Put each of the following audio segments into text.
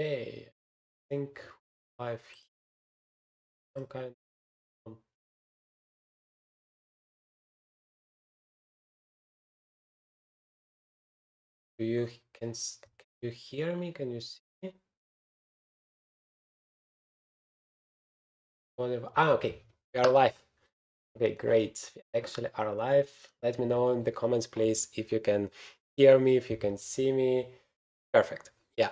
Okay, I think I've some kind of. Do you can you hear me? Can you see me? Whatever. Okay, we are live. Okay, great. We actually are live. Let me know in the comments, please, if you can hear me, if you can see me. Perfect. Yeah.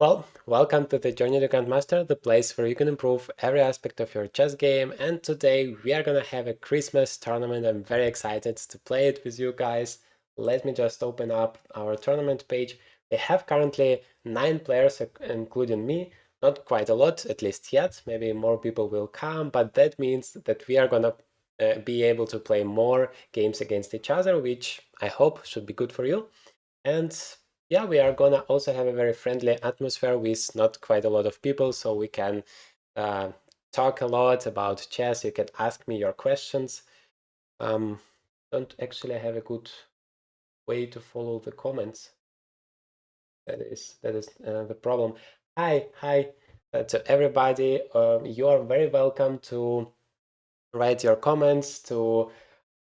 Well, welcome to the Journey to Grandmaster, the place where you can improve every aspect of your chess game. And today we are gonna have a Christmas tournament. I'm very excited to play it with you guys. Let me just open up our tournament page. We have currently 9 players, including me. Not quite a lot, at least yet. Maybe more people will come, but that means that we are gonna be able to play more games against each other, which I hope should be good for you. And yeah, we are gonna also have a very friendly atmosphere with not quite a lot of people, so we can uh, talk a lot about chess. You can ask me your questions. Um, don't actually have a good way to follow the comments. That is the problem. Hi, to everybody. You are very welcome to write your comments, to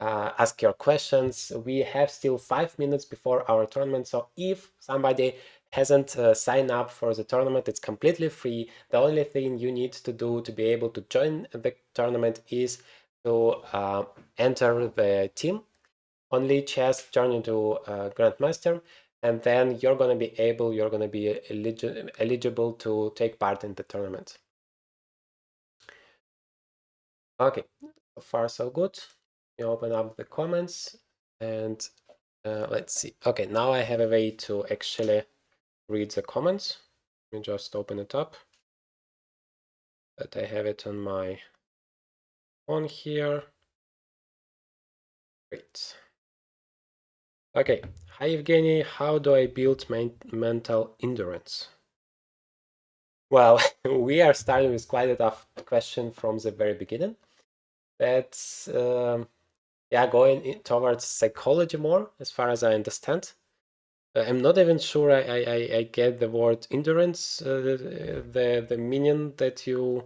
ask your questions. We have still 5 minutes before our tournament, so if somebody hasn't signed up for the tournament, it's completely free. The only thing you need to do to be able to join the tournament is to enter the team, only chess, turn into Grandmaster, and then you're going to be eligible to take part in the tournament. Okay, so far so good. We open up the comments and let's see. Okay, now I have a way to actually read the comments. Let me just open it up. But I have it on my phone here. Great. Okay, hi Evgeny, how do I build mental endurance? Well, we are starting with quite a tough question from the very beginning. That's yeah, going towards psychology more, as far as I understand. I'm not even sure I get the word endurance, the meaning that you.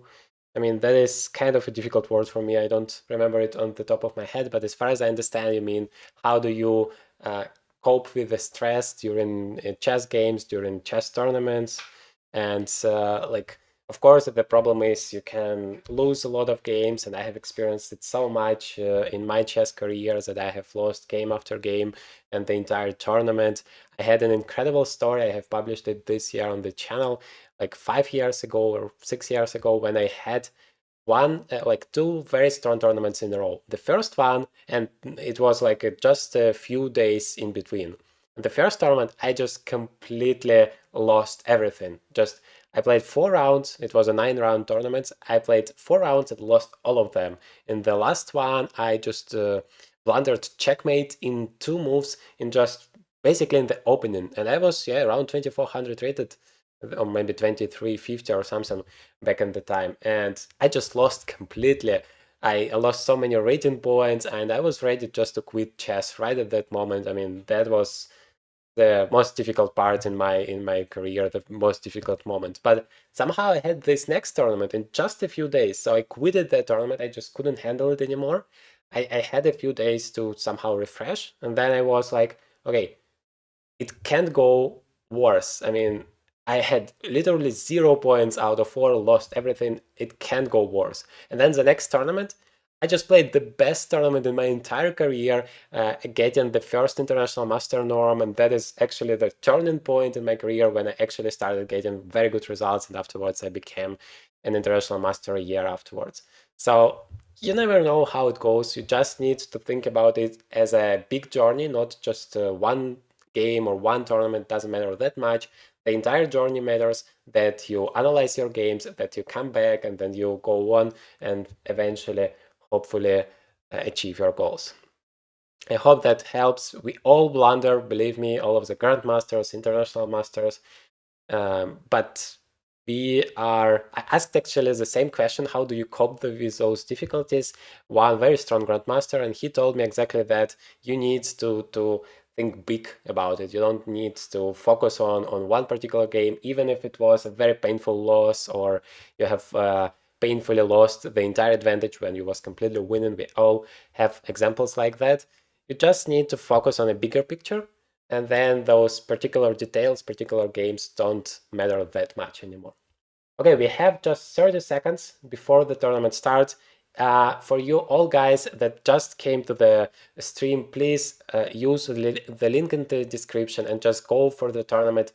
I mean, that is kind of a difficult word for me. I don't remember it on the top of my head, but as far as I understand, you mean how do you cope with the stress during chess games, during chess tournaments, and like, of course, the problem is you can lose a lot of games, and I have experienced it so much in my chess career that I have lost game after game and the entire tournament. I had an incredible story. I have published it this year on the channel, like 5 years ago or 6 years ago, when I had like two very strong tournaments in a row. The first one, and it was like just a few days in between. The first tournament, I just completely lost everything. Just I played 4 rounds. It was a 9-round tournament. I played 4 rounds and lost all of them. In the last one, I just blundered checkmate in 2 moves in just basically in the opening, and I was around 2400 rated, or maybe 2350 or something back in the time, and I just lost completely. I lost so many rating points, and I was ready just to quit chess right at that moment. I mean, that was the most difficult part in my career, the most difficult moment. But somehow I had this next tournament in just a few days, so I quitted that tournament. I just couldn't handle it anymore. I had a few days to somehow refresh, and then I was like, okay, it can't go worse. I mean, I had literally 0 points out of 4, lost everything. It can't go worse. And then the next tournament, I just played the best tournament in my entire career, getting the first international master norm, and that is actually the turning point in my career when I actually started getting very good results, and afterwards I became an international master a year afterwards. So you never know how it goes. You just need to think about it as a big journey, not just one game or one tournament. Doesn't matter that much. The entire journey matters, that you analyze your games, that you come back, and then you go on and eventually, hopefully, achieve your goals. I hope that helps. We all blunder, believe me, all of the grandmasters, international masters, but I asked actually the same question: how do you cope with those difficulties? One very strong grandmaster, and he told me exactly that you need to think big about it. You don't need to focus on one particular game, even if it was a very painful loss or you have painfully lost the entire advantage when you was completely winning. We all have examples like that. You just need to focus on a bigger picture, and then those particular details, particular games don't matter that much anymore. Okay, we have just 30 seconds before the tournament starts. For you all guys that just came to the stream, please use the link in the description and just go for the tournament.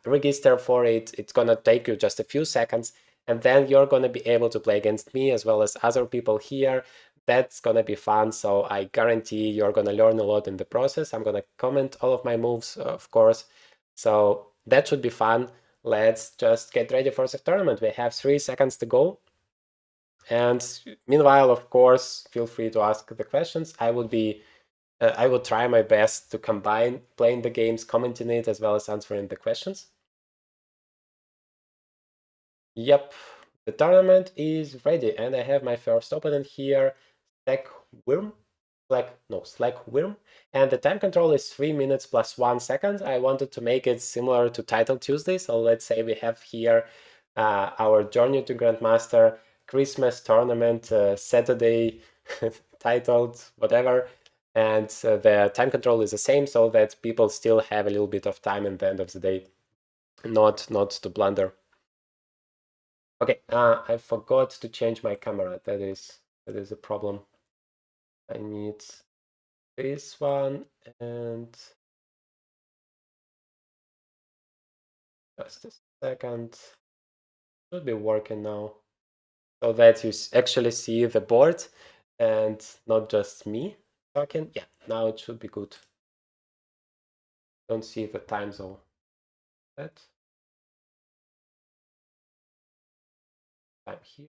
Register for it. It's gonna take you just a few seconds, and then you're gonna be able to play against me as well as other people here. That's gonna be fun, so I guarantee you're gonna learn a lot in the process. I'm gonna comment all of my moves, of course, so that should be fun. Let's just get ready for the tournament. We have 3 seconds to go. And meanwhile, of course, feel free to ask the questions. I will try my best to combine playing the games, commenting it, as well as answering the questions. Yep, the tournament is ready, and I have my first opponent here, Stack Worm. Slack Worm. And the time control is 3 minutes plus 1 second. I wanted to make it similar to Title Tuesday. So let's say we have here our journey to Grandmaster, Christmas tournament, Saturday, titled, whatever. And the time control is the same so that people still have a little bit of time at the end of the day, not to blunder. Okay, I forgot to change my camera. That is a problem. I need this one and just a second. Should be working now, so that you actually see the board and not just me talking. Yeah, now it should be good. Don't see the time zone. That time here.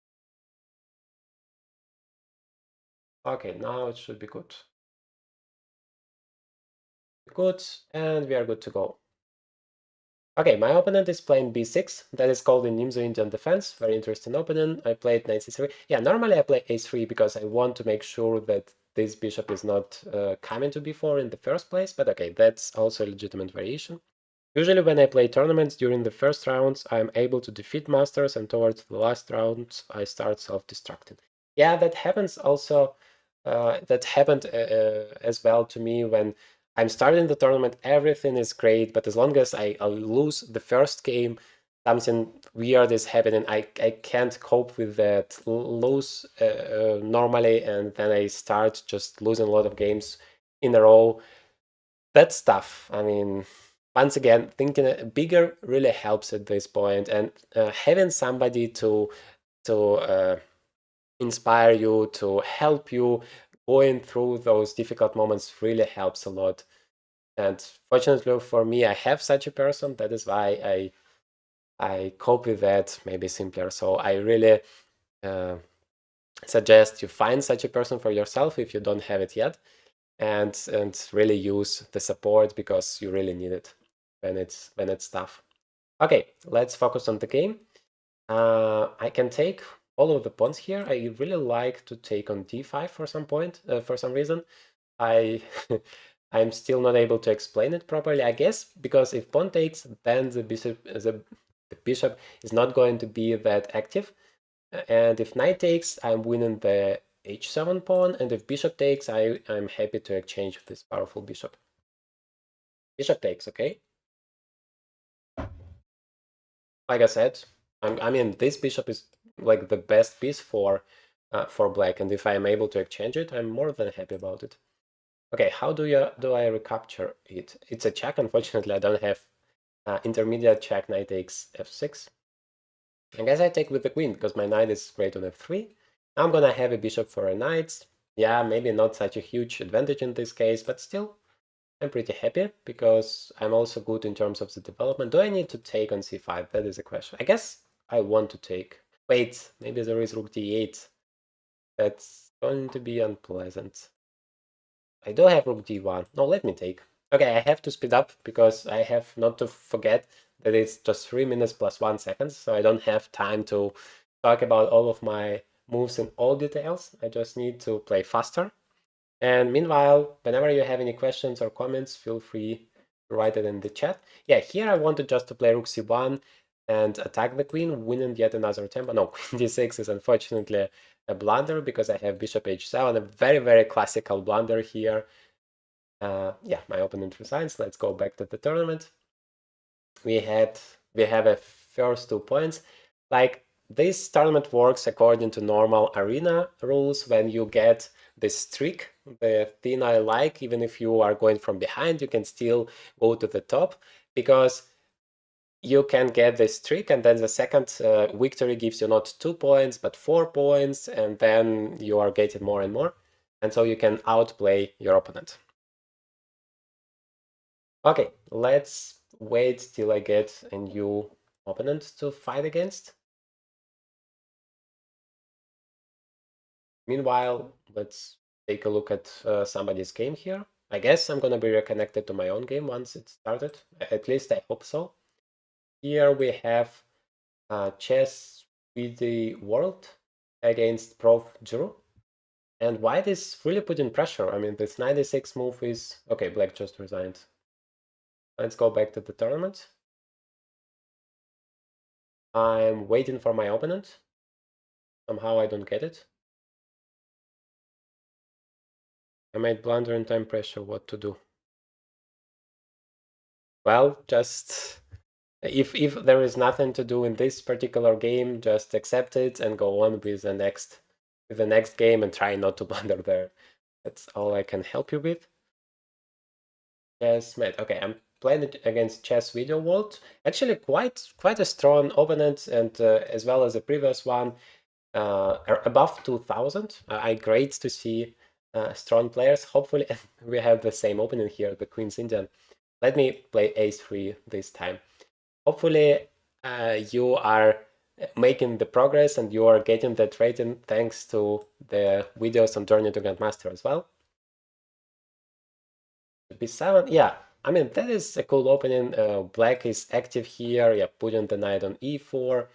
Okay, now it should be good. Good, and we are good to go. Okay, my opponent is playing b6. That is called in Nimzo Indian defense. Very interesting opponent. I played knight c3. Yeah, normally I play a3 because I want to make sure that this bishop is not coming to b4 in the first place. But okay, that's also a legitimate variation. Usually when I play tournaments during the first rounds, I'm able to defeat masters, and towards the last rounds, I start self-destructing. Yeah, that happens also. That happened as well to me when I'm starting the tournament. Everything is great, but as long as I lose the first game, something weird is happening. I can't cope with that. Lose normally, and then I start just losing a lot of games in a row. That's tough. I mean, once again, thinking bigger really helps at this point, and having somebody to inspire you, to help you going through those difficult moments really helps a lot. And fortunately for me, I have such a person. That is why I cope with that maybe simpler. So I really uh, suggest you find such a person for yourself if you don't have it yet, and really use the support because you really need it when it's tough. Okay, let's focus on the game. I can take all of the pawns here. I really like to take on d5 for some reason. I I'm still not able to explain it properly. I guess because if pawn takes, then the bishop is not going to be that active. And if knight takes, I'm winning the h7 pawn, and if bishop takes, I'm happy to exchange this powerful bishop. Bishop takes, okay? Like I said, I mean, this bishop is like the best piece for black, and if I'm able to exchange it, I'm more than happy about it. Okay, how do I recapture it? It's a check. Unfortunately, I don't have intermediate check. Knight takes f6. I guess I take with the queen because my knight is great on f3. I'm gonna have a bishop for a knight. Yeah, maybe not such a huge advantage in this case, but still, I'm pretty happy because I'm also good in terms of the development. Do I need to take on c5? That is a question. I guess I want to take. Wait, maybe there is rook d8. That's going to be unpleasant. I do have rook d1. No, let me take. Okay, I have to speed up because I have not to forget that it's just 3 minutes plus 1 second, so I don't have time to talk about all of my moves in all details. I just need to play faster. And meanwhile, whenever you have any questions or comments, feel free to write it in the chat. Yeah, here I wanted just to play rook c1 and attack the queen, winning yet another tempo. No, queen d6 is unfortunately a blunder because I have bishop h7, a very, very classical blunder here. Yeah, my opponent resigns. Let's go back to the tournament. We have a first 2 points. Like, this tournament works according to normal arena rules. When you get the streak, the thing I like, even if you are going from behind, you can still go to the top, because you can get the streak, and then the second victory gives you not 2 points but 4 points, and then you are getting more and more, and so you can outplay your opponent. Okay, let's wait till I get a new opponent to fight against. Meanwhile, let's take a look at somebody's game here. I guess I'm gonna be reconnected to my own game once it started. At least I hope so. Here we have chess with the world against Prof. Juru. And white is really putting pressure. I mean, this 96 move is... Okay, black just resigned. Let's go back to the tournament. I'm waiting for my opponent. Somehow I don't get it. I made blunder in time pressure. What to do? Well, just... If there is nothing to do in this particular game, just accept it and go on with the next game and try not to blunder there. That's all I can help you with. Yes, mate. Okay, I'm playing it against Chess Video World. Actually, quite a strong opponent, and as well as the previous one, above 2000. I great to see strong players. Hopefully, we have the same opening here, the Queen's Indian. Let me play Ace3 this time. Hopefully, you are making the progress and you are getting that rating thanks to the videos on Journey to Grandmaster as well. B7, yeah, I mean, that is a cool opening. Black is active here, yeah, putting the knight on e4.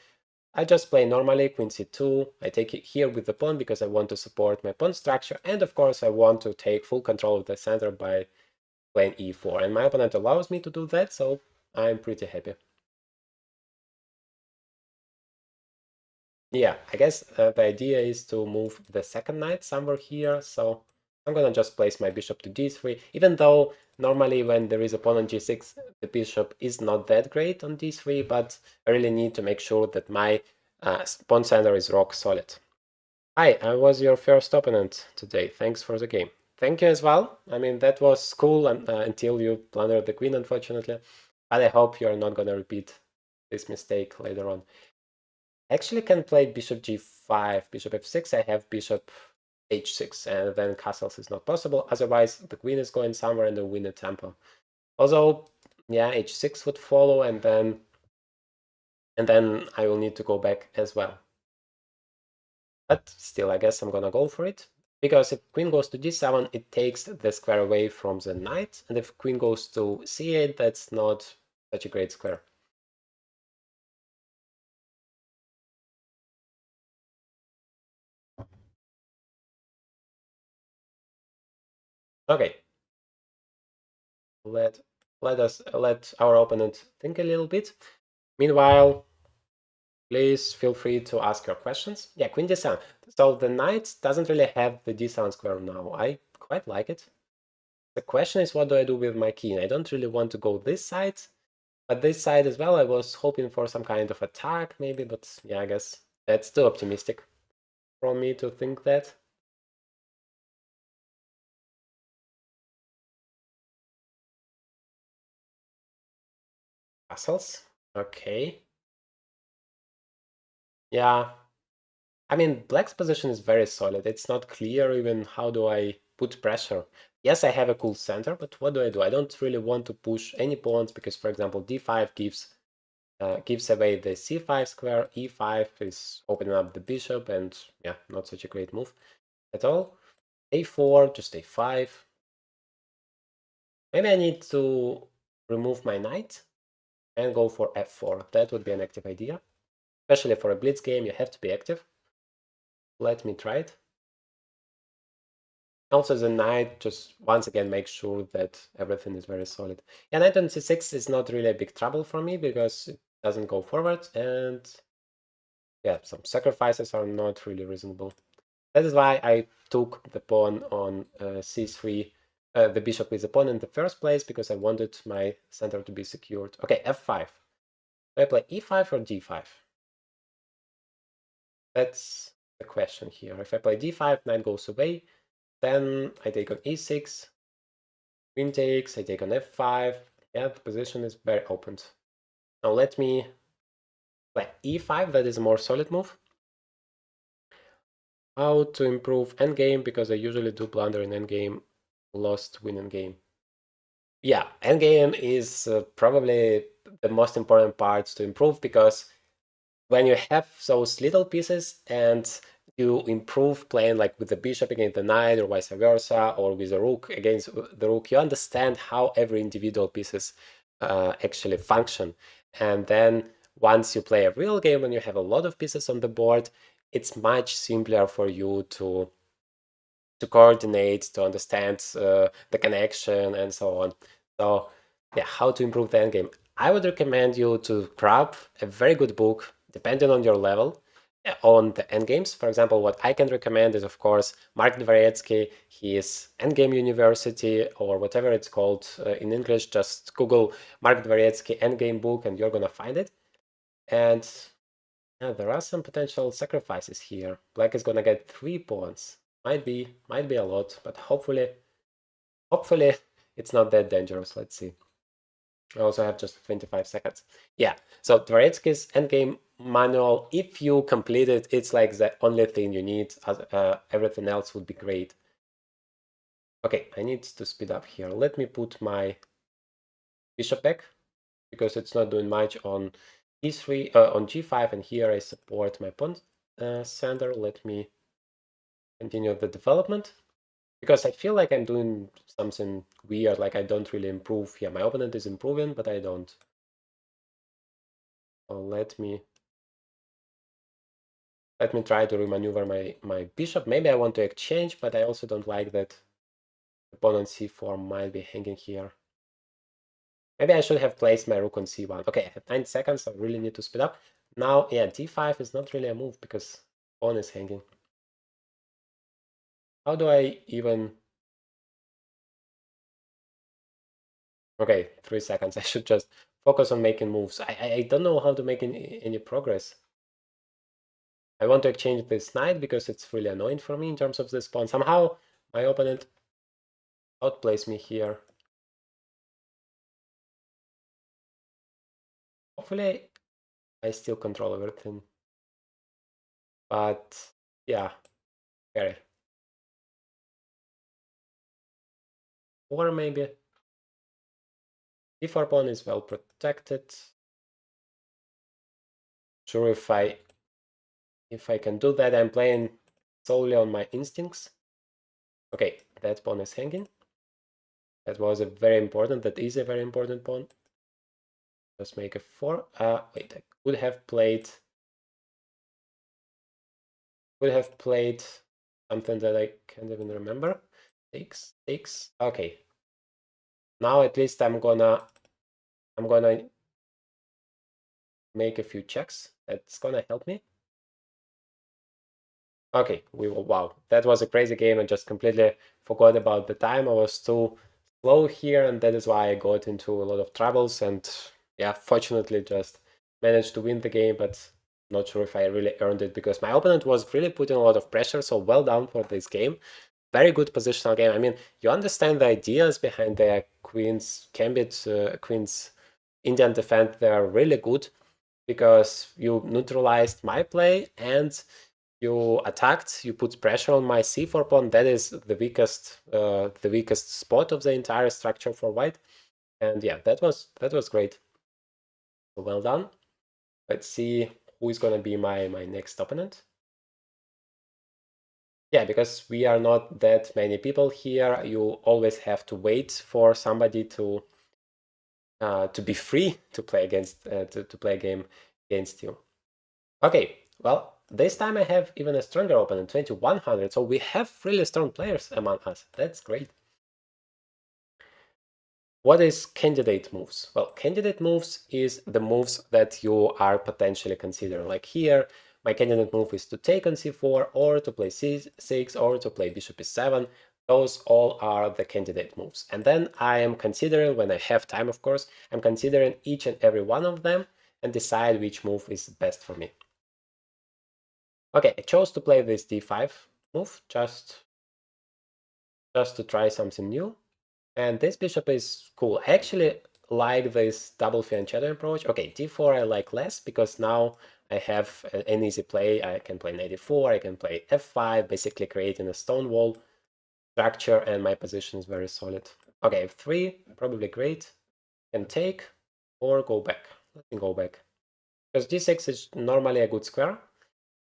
I just play normally, queen c2. I take it here with the pawn because I want to support my pawn structure, and of course I want to take full control of the center by playing e4. And my opponent allows me to do that, so I'm pretty happy. Yeah, I guess the idea is to move the second knight somewhere here, so I'm gonna just place my bishop to d3, even though normally when there is a pawn on g6, the bishop is not that great on d3, but I really need to make sure that my pawn center is rock solid. Hi, I was your first opponent today. Thanks for the game. Thank you as well. I mean, that was cool until you blundered the queen, unfortunately, but I hope you're not gonna repeat this mistake later on. Actually can play bishop g5, bishop f6. I have bishop h6, and then castles is not possible. Otherwise, the queen is going somewhere in the winner tempo. Although, yeah, h6 would follow, and then I will need to go back as well. But still, I guess I'm gonna go for it. Because if queen goes to d7, it takes the square away from the knight, and if queen goes to c8, that's not such a great square. Okay. Let our opponent think a little bit. Meanwhile, please feel free to ask your questions. Yeah, queen d7. So the knight doesn't really have the d7 square now. I quite like it. The question is, what do I do with my king? I don't really want to go this side, but this side as well, I was hoping for some kind of attack maybe, but yeah, I guess that's too optimistic for me to think that. Castles. Okay. Yeah. I mean, black's position is very solid. It's not clear even how do I put pressure. Yes, I have a cool center, but what do? I don't really want to push any pawns because, for example, d5 gives away the c5 square, e5 is opening up the bishop, and yeah, not such a great move at all. a4, just a5. Maybe I need to remove my knight and go for f4. That would be an active idea. Especially for a blitz game, you have to be active. Let me try it. Also, the knight just once again makes sure that everything is very solid. Yeah, knight on c6 is not really a big trouble for me because it doesn't go forward, and yeah, some sacrifices are not really reasonable. That is why I took the pawn on c3, the bishop with the pawn in the first place, because I wanted my center to be secured. Okay, f5. Do I play e5 or d5? That's the question here. If I play d5, knight goes away. Then I take on e6, queen takes, I take on f5. Yeah, the position is very open. Now let me play e5, that is a more solid move. How to improve endgame, because I usually do blunder in endgame, lost win endgame. Yeah, endgame is probably the most important parts to improve, because when you have those little pieces and you improve playing like with the bishop against the knight or vice versa, or with the rook against the rook, you understand how every individual pieces actually function. And then once you play a real game and you have a lot of pieces on the board, it's much simpler for you to coordinate, to understand the connection and so on. So yeah, how to improve the endgame. I would recommend you to grab a very good book, depending on your level, on the endgames. For example, what I can recommend is, of course, Mark Dvoretsky, his Endgame University, or whatever it's called in English. Just Google Mark Dvoretsky Endgame book and you're gonna find it. And yeah, there are some potential sacrifices here. Black is gonna get 3 pawns. Might be a lot, but hopefully it's not that dangerous. Let's see. I also have just 25 seconds. Yeah, so Dvoretsky's endgame manual, if you complete it, it's like the only thing you need. Everything else would be great. Okay, I need to speed up here. Let me put my bishop back, because it's not doing much on e3, on g5, and here I support my pawn center. Let me continue the development, because I feel like I'm doing something weird, like I don't really improve. Yeah, my opponent is improving, but I don't. So let me try to remaneuver my bishop. Maybe I want to exchange, but I also don't like that opponent c4 might be hanging here. Maybe I should have placed my rook on c1. Okay, I have 9 seconds, so I really need to speed up. Now, yeah, d5 is not really a move because pawn is hanging. How do I even... Okay, 3 seconds. I should just focus on making moves. I don't know how to make any progress. I want to exchange this knight because it's really annoying for me in terms of this pawn. Somehow my opponent outplays me here. Hopefully I still control everything. But yeah, carry. Or maybe d4 pawn is well protected. Sure, if I can do that, I'm playing solely on my instincts. Okay, that pawn is hanging. That was a very important, that is a very important pawn. Let's make a 4. Wait, I could have played something that I can't even remember. Takes. Okay. Now at least I'm gonna make a few checks. That's gonna help me. Okay, wow, that was a crazy game. I just completely forgot about the time. I was too slow here, and that is why I got into a lot of troubles. And yeah, fortunately, just managed to win the game, but not sure if I really earned it, because my opponent was really putting a lot of pressure. So well done for this game. Very good positional game. I mean, you understand the ideas behind the Queen's Gambit, Queen's Indian defense. They are really good, because you neutralized my play and you attacked, you put pressure on my c4 pawn. That is the weakest spot of the entire structure for white. And yeah, that was great. So well done. Let's see who is gonna be my next opponent. Yeah, because we are not that many people here, you always have to wait for somebody to be free to play against to play a game against you. Okay, well, this time I have even a stronger opponent, 2100. So we have really strong players among us. That's great. What is candidate moves? Well, candidate moves is the moves that you are potentially considering. Like here, my candidate move is to take on c4 or to play c6 or to play bishop e7. Those all are the candidate moves. And then I am considering, when I have time, of course, I'm considering each and every one of them and decide which move is best for me. Okay, I chose to play this d5 move just to try something new. And this bishop is cool. I actually like this double fianchetto approach. Okay, d4 I like less because now I have an easy play. I can play knight e4, I can play f5, basically creating a stone wall structure, and my position is very solid. Okay, f3, probably great. Can take or go back. Let me go back. Because d6 is normally a good square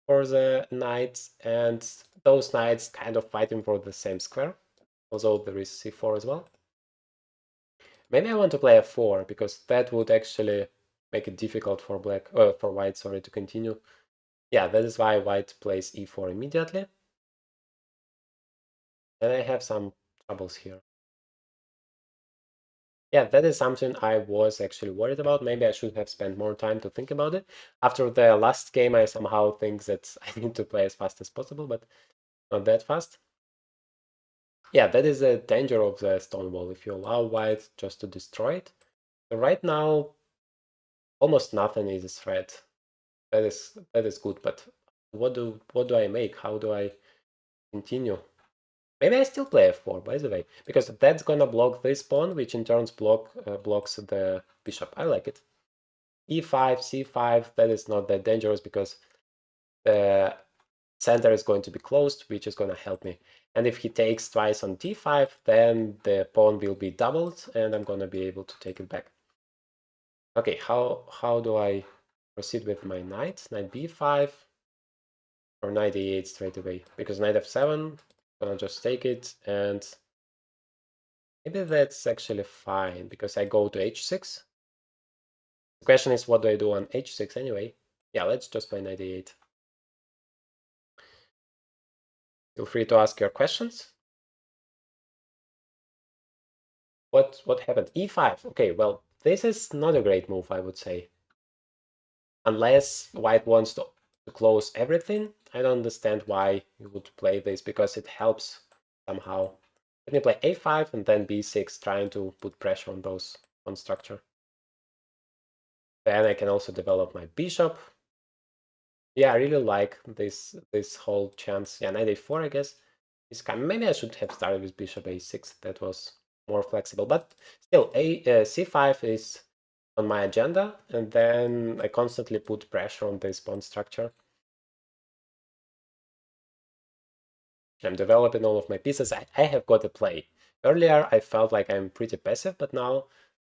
for the knights, and those knights kind of fighting for the same square, although there is c4 as well. Maybe I want to play f4 because that would actually make it difficult for for white, sorry, to continue. Yeah, that is why white plays e4 immediately. And I have some troubles here. Yeah, that is something I was actually worried about. Maybe I should have spent more time to think about it. After the last game, I somehow think that I need to play as fast as possible, but not that fast. Yeah, that is a danger of the stone wall if you allow white just to destroy it. So right now, almost nothing is a threat. That is good, but what do I make? How do I continue? Maybe I still play f4, by the way, because that's gonna block this pawn, which in turn blocks the bishop. I like it. e5, c5, that is not that dangerous because the center is going to be closed, which is gonna help me. And if he takes twice on d5, then the pawn will be doubled, and I'm gonna be able to take it back. Okay, how do I proceed with my knight? Knight b5. Or knight e8 straight away, because knight f7, gonna just take it, and maybe that's actually fine, because I go to h6. The question is, what do I do on h6 anyway? Yeah, let's just play knight e8. Feel free to ask your questions. What happened? e5. Okay, well, this is not a great move, I would say. Unless white wants to close everything, I don't understand why you would play this, because it helps somehow. Let me play a5 and then b6, trying to put pressure on those on structure. Then I can also develop my bishop. Yeah, I really like this whole chance. Yeah, knight a4, I guess. Maybe I should have started with bishop a6. That was more flexible. But still, c5 is on my agenda, and then I constantly put pressure on this pawn structure. I'm developing all of my pieces. I have got a play. Earlier, I felt like I'm pretty passive, but now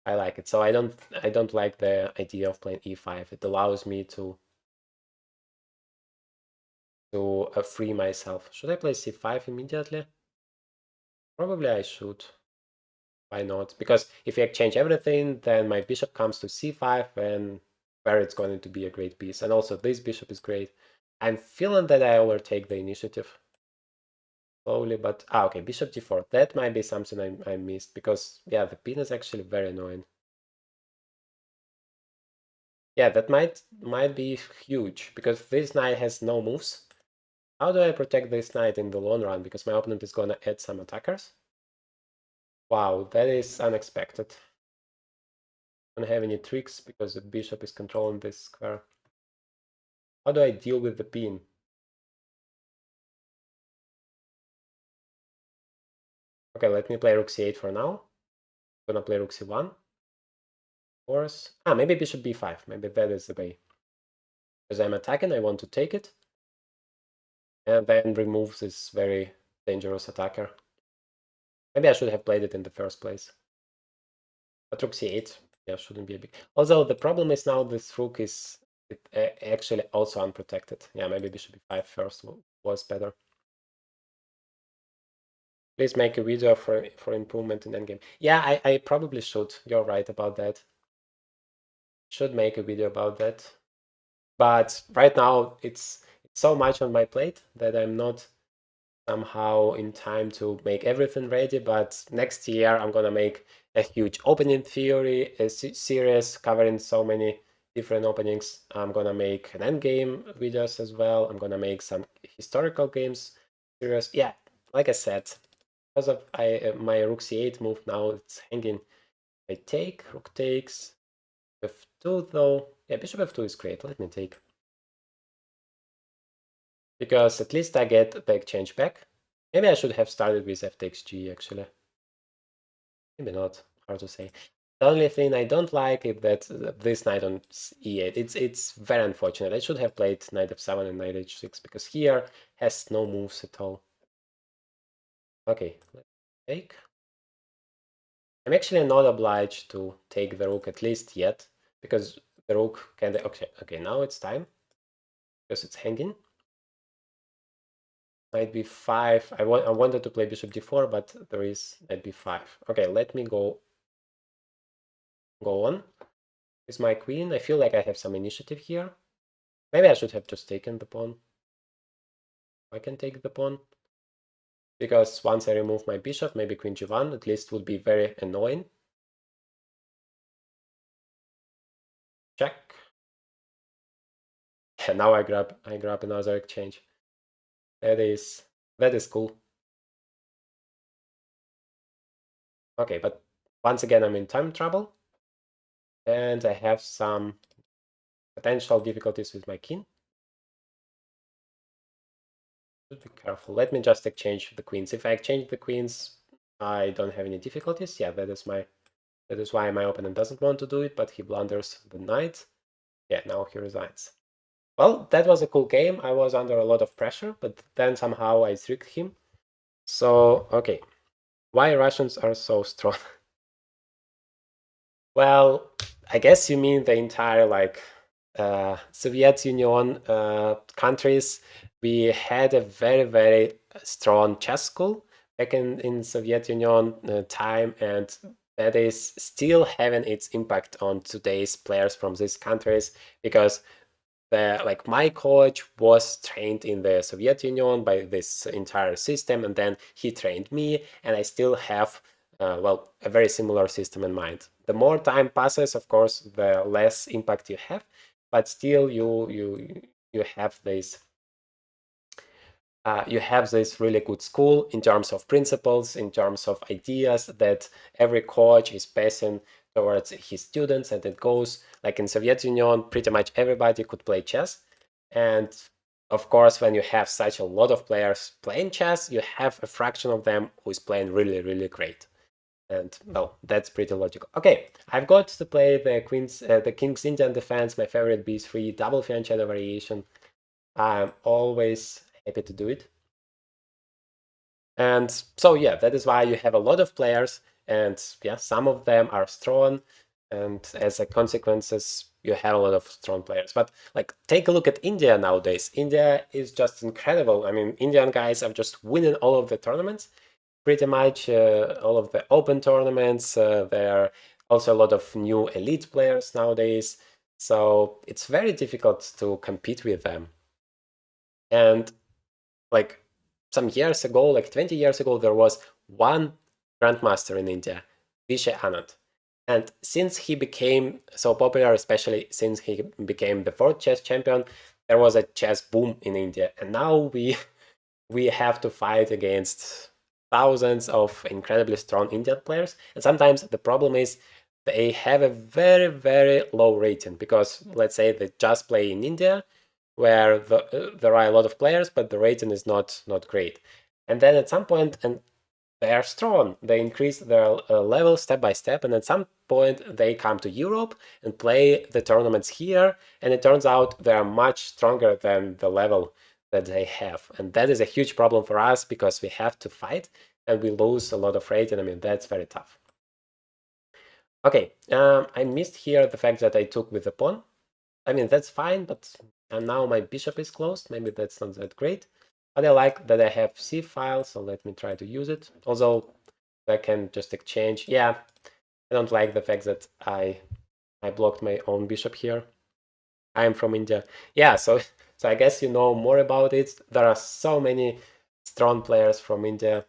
I like it. So I don't like the idea of playing e5. It allows me to free myself. Should I play c5 immediately? Probably I should. Why not? Because if I exchange everything, then my bishop comes to c5, and where it's going to be a great piece. And also this bishop is great. I'm feeling that I overtake the initiative slowly, but okay, bishop d4. That might be something I missed, because yeah, the pin is actually very annoying. Yeah, that might be huge, because this knight has no moves. How do I protect this knight in the long run? Because my opponent is gonna add some attackers. Wow, that is unexpected. Don't have any tricks because the bishop is controlling this square. How do I deal with the pin? Okay, let me play rook c8 for now. I'm gonna play rook c1. Of course. Maybe bishop b5. Maybe that is the way. Because I'm attacking, I want to take it. And then remove this very dangerous attacker. Maybe I should have played it in the first place. But rook c8, yeah, shouldn't be a big... Although the problem is now this rook is actually also unprotected. Yeah, maybe bishop b5 first was better. Please make a video for improvement in endgame. Yeah, I probably should. You're right about that. Should make a video about that. But right now it's so much on my plate that I'm not somehow in time to make everything ready. But next year I'm gonna make a huge opening theory a series covering so many different openings. I'm gonna make an endgame videos as well. I'm gonna make some historical games series. Yeah, like I said, because of my rook c8 move now, it's hanging. I take, rook takes, f2 though. Yeah, bishop f2 is great. Let me take. Because at least I get the exchange back. Maybe I should have started with f takes g actually. Maybe not. Hard to say. The only thing I don't like is that this knight on e8. It's very unfortunate. I should have played knight f7 and knight h6 because here has no moves at all. Okay, let's take. I'm actually not obliged to take the rook at least yet because the rook can. Okay, now it's time because it's hanging. Knight b5. I wanted to play bishop d4, but there is knight b5. Okay, let me go on with my queen. I feel like I have some initiative here. Maybe I should have just taken the pawn. I can take the pawn. Because once I remove my bishop, maybe queen g1 at least would be very annoying. Check. And now I grab another exchange. That is cool. Okay, but once again I'm in time trouble. And I have some potential difficulties with my king. Be careful. Let me just exchange the queens. If I exchange the queens, I don't have any difficulties. Yeah, that is why my opponent doesn't want to do it, but he blunders the knight. Yeah, now he resigns. Well, that was a cool game. I was under a lot of pressure, but then somehow I tricked him. So, okay. Why Russians are so strong? Well, I guess you mean the entire Soviet Union countries. We had a very, very strong chess school back in Soviet Union time, and that is still having its impact on today's players from these countries because my coach was trained in the Soviet Union by this entire system, and then he trained me, and I still have a very similar system in mind. The more time passes, of course, the less impact you have, but still you have this really good school in terms of principles, in terms of ideas that every coach is passing towards his students, and it goes like in Soviet Union, pretty much everybody could play chess. And of course, when you have such a lot of players playing chess, you have a fraction of them who is playing really, really great. And well, that's pretty logical. Okay, I've got to play the King's Indian Defense, my favorite b3 double fianchetto variation. I'm always happy to do it. And so, yeah, that is why you have a lot of players, and yeah, some of them are strong, and as a consequences, you have a lot of strong players. But like, take a look at India nowadays. India is just incredible. I mean, Indian guys are just winning all of the tournaments, pretty much all of the open tournaments. There are also a lot of new elite players nowadays, so it's very difficult to compete with them. And like some years ago, like 20 years ago, there was one Grandmaster in India, Vishay Anand. And since he became so popular, especially since he became the fourth chess champion, there was a chess boom in India. And now we have to fight against thousands of incredibly strong Indian players. And sometimes the problem is they have a very, very low rating because let's say they just play in India where there are a lot of players, but the rating is not great. And then at some point, and they are strong. They increase their level step by step, and at some point they come to Europe and play the tournaments here, and it turns out they are much stronger than the level that they have. And that is a huge problem for us because we have to fight and we lose a lot of rating. I mean, that's very tough. Okay, I missed here the fact that I took with the pawn. I mean, that's fine, but and now my bishop is closed. Maybe that's not that great. But I like that I have C file, so let me try to use it. Although I can just exchange. Yeah, I don't like the fact that I blocked my own bishop here. I'm from India. Yeah, so So I guess you know more about it. There are so many strong players from India.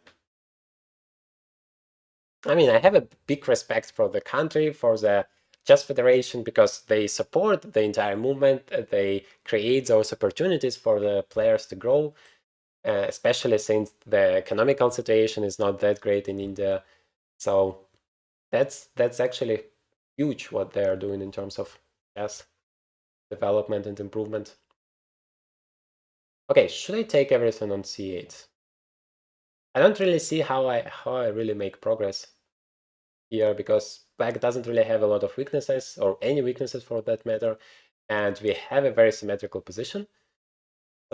I mean, I have a big respect for the country, for the chess federation, because they support the entire movement. They create those opportunities for the players to grow, especially since the economical situation is not that great in India. So that's actually huge what they are doing in terms of chess development and improvement. Okay, should I take everything on c8? I don't really see how I really make progress here, because black doesn't really have a lot of weaknesses, or any weaknesses for that matter, and we have a very symmetrical position.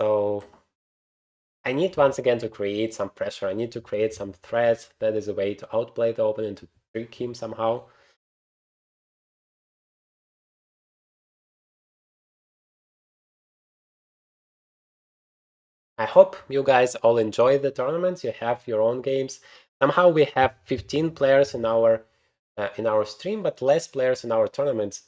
So I need once again to create some pressure. I need to create some threats. That is a way to outplay the opponent, to trick him somehow. I hope you guys all enjoy the tournaments. You have your own games. Somehow we have 15 players in our stream, but less players in our tournaments.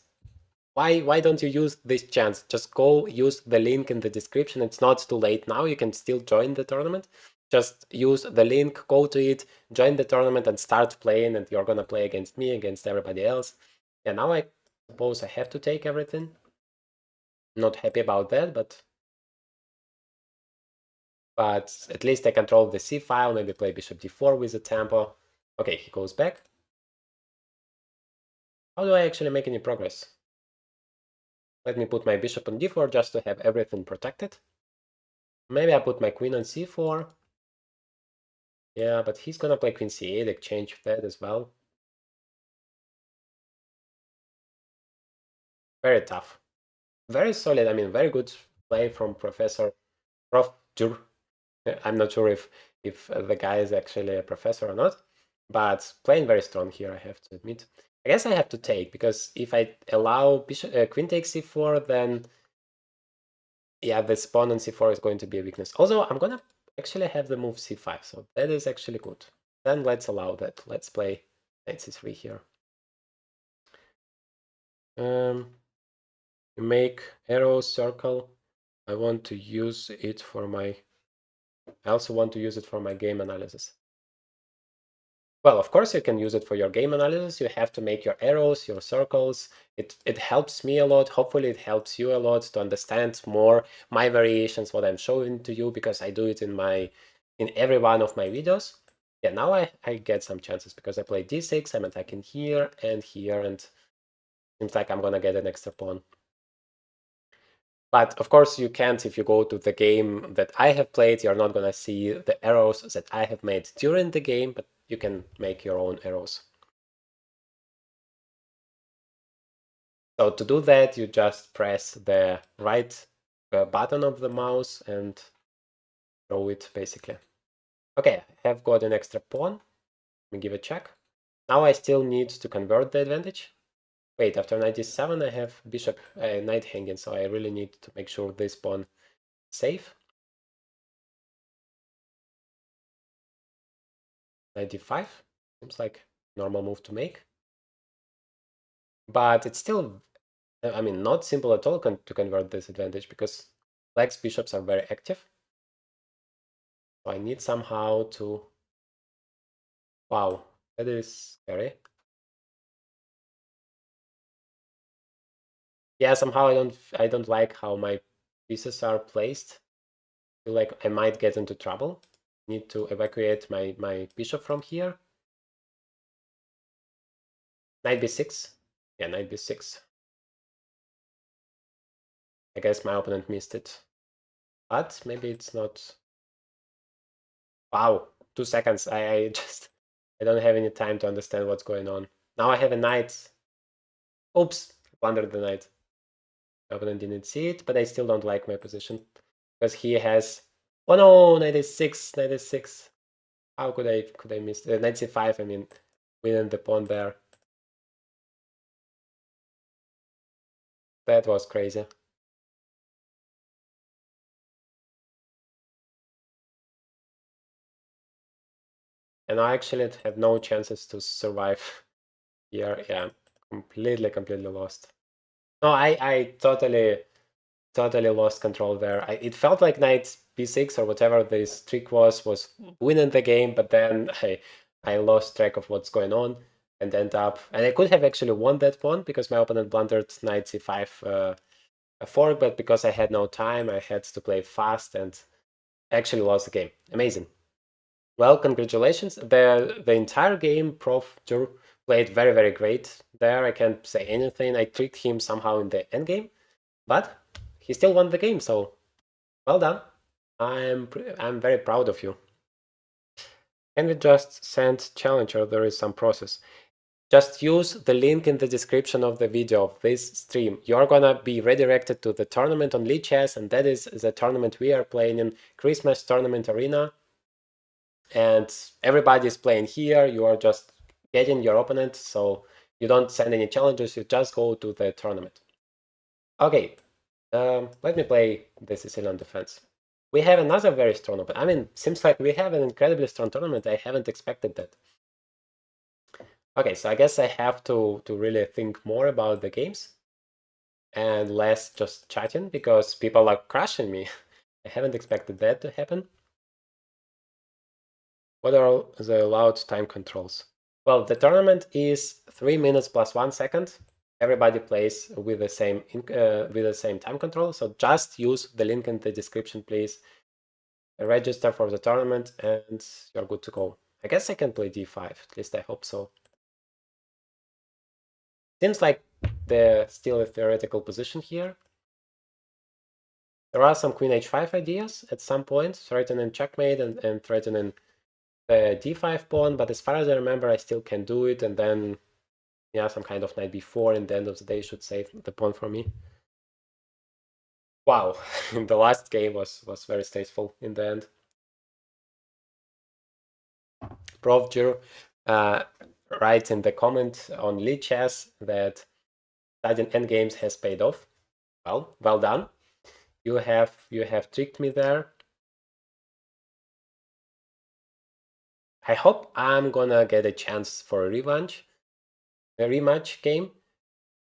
Why don't you use this chance? Just go use the link in the description. It's not too late now. You can still join the tournament. Just use the link, go to it, join the tournament, and start playing. And you're gonna play against me, against everybody else. Yeah, now I suppose I have to take everything. Not happy about that, but at least I control the c file. Maybe play bishop d4 with the tempo. Okay, he goes back. How do I actually make any progress? Let me put my bishop on d4 just to have everything protected. Maybe I put my queen on c4. Yeah, but he's gonna play queen c8, exchange that as well. Very tough. Very solid. I mean, very good play from Prof. Jur. I'm not sure if the guy is actually a professor or not, but playing very strong here, I have to admit. I guess I have to take, because if I allow bishop, queen takes c4, then yeah, this pawn on c4 is going to be a weakness. Also, I'm gonna actually have the move c5, so that is actually good. Then let's allow that. Let's play knight c3 here. Make arrow circle. I want to use it for my. I also want to use it for my game analysis. Well, of course you can use it for your game analysis. You have to make your arrows, your circles. It helps me a lot. Hopefully it helps you a lot to understand more my variations, what I'm showing to you, because I do it in every one of my videos. Yeah, now I get some chances because I play d6, I'm attacking here, and seems like I'm gonna get an extra pawn. But of course you can't, if you go to the game that I have played, you're not gonna see the arrows that I have made during the game, but you can make your own arrows. So to do that, you just press the right button of the mouse and throw it, basically. Okay, I have got an extra pawn. Let me give a check. Now I still need to convert the advantage. Wait, after knight d7 I have bishop knight hanging, so I really need to make sure this pawn is safe. Knight d5 seems like normal move to make. But it's still, I mean, not simple at all to convert this advantage, because black's bishops are very active. So I need somehow to... Wow, that is scary. Yeah, somehow I don't like how my pieces are placed. I feel like I might get into trouble. Need to evacuate my bishop from here. Knight b6. Yeah, knight b6. I guess my opponent missed it. But maybe it's not... Wow, 2 seconds. I just... I don't have any time to understand what's going on. Now I have a knight. Oops, blundered the knight. My opponent didn't see it, but I still don't like my position. Because he has... Oh no, knight a6, knight a6. How could I miss knight c5? I mean, winning the pawn there. That was crazy. And I actually had no chances to survive here. Yeah, completely lost. No, I totally totally lost control there. It felt like knight b6 or whatever this trick was winning the game, but then I lost track of what's going on and end up. And I could have actually won that pawn because my opponent blundered knight c5 a fork, but because I had no time, I had to play fast and actually lost the game. Amazing. Well, congratulations. The entire game, Prof. Jur played very, very great there. I can't say anything. I tricked him somehow in the endgame, but he still won the game, so well done. I'm very proud of you. Can we just send challenge or there is some process? Just use the link in the description of the video of this stream. You're gonna be redirected to the tournament on Lichess, and that is the tournament we are playing in Christmas Tournament Arena. And everybody is playing here. You are just getting your opponent, so you don't send any challenges. You just go to the tournament. Okay, let me play the Sicilian defense. We have another very strong opponent. I mean, seems like we have an incredibly strong tournament. I haven't expected that. Okay, so I guess I have to really think more about the games and less just chatting because people are crushing me. I haven't expected that to happen. What are the allowed time controls? Well, the tournament is 3 minutes plus 1 second. Everybody plays with the same time control. So just use the link in the description, please. Register for the tournament, and you're good to go. I guess I can play d5. At least I hope so. Seems like there's still a theoretical position here. There are some queen h5 ideas at some point, threatening checkmate and threatening the d5 pawn, but as far as I remember, I still can do it, and then, yeah, some kind of knight b4 in the end of the day should save the pawn for me. Wow, the last game was very tasteful in the end. Prof. Jur writes in the comment on Lichess that studying endgames has paid off. Well done. You have tricked me there. I hope I'm gonna get a chance for a rematch game,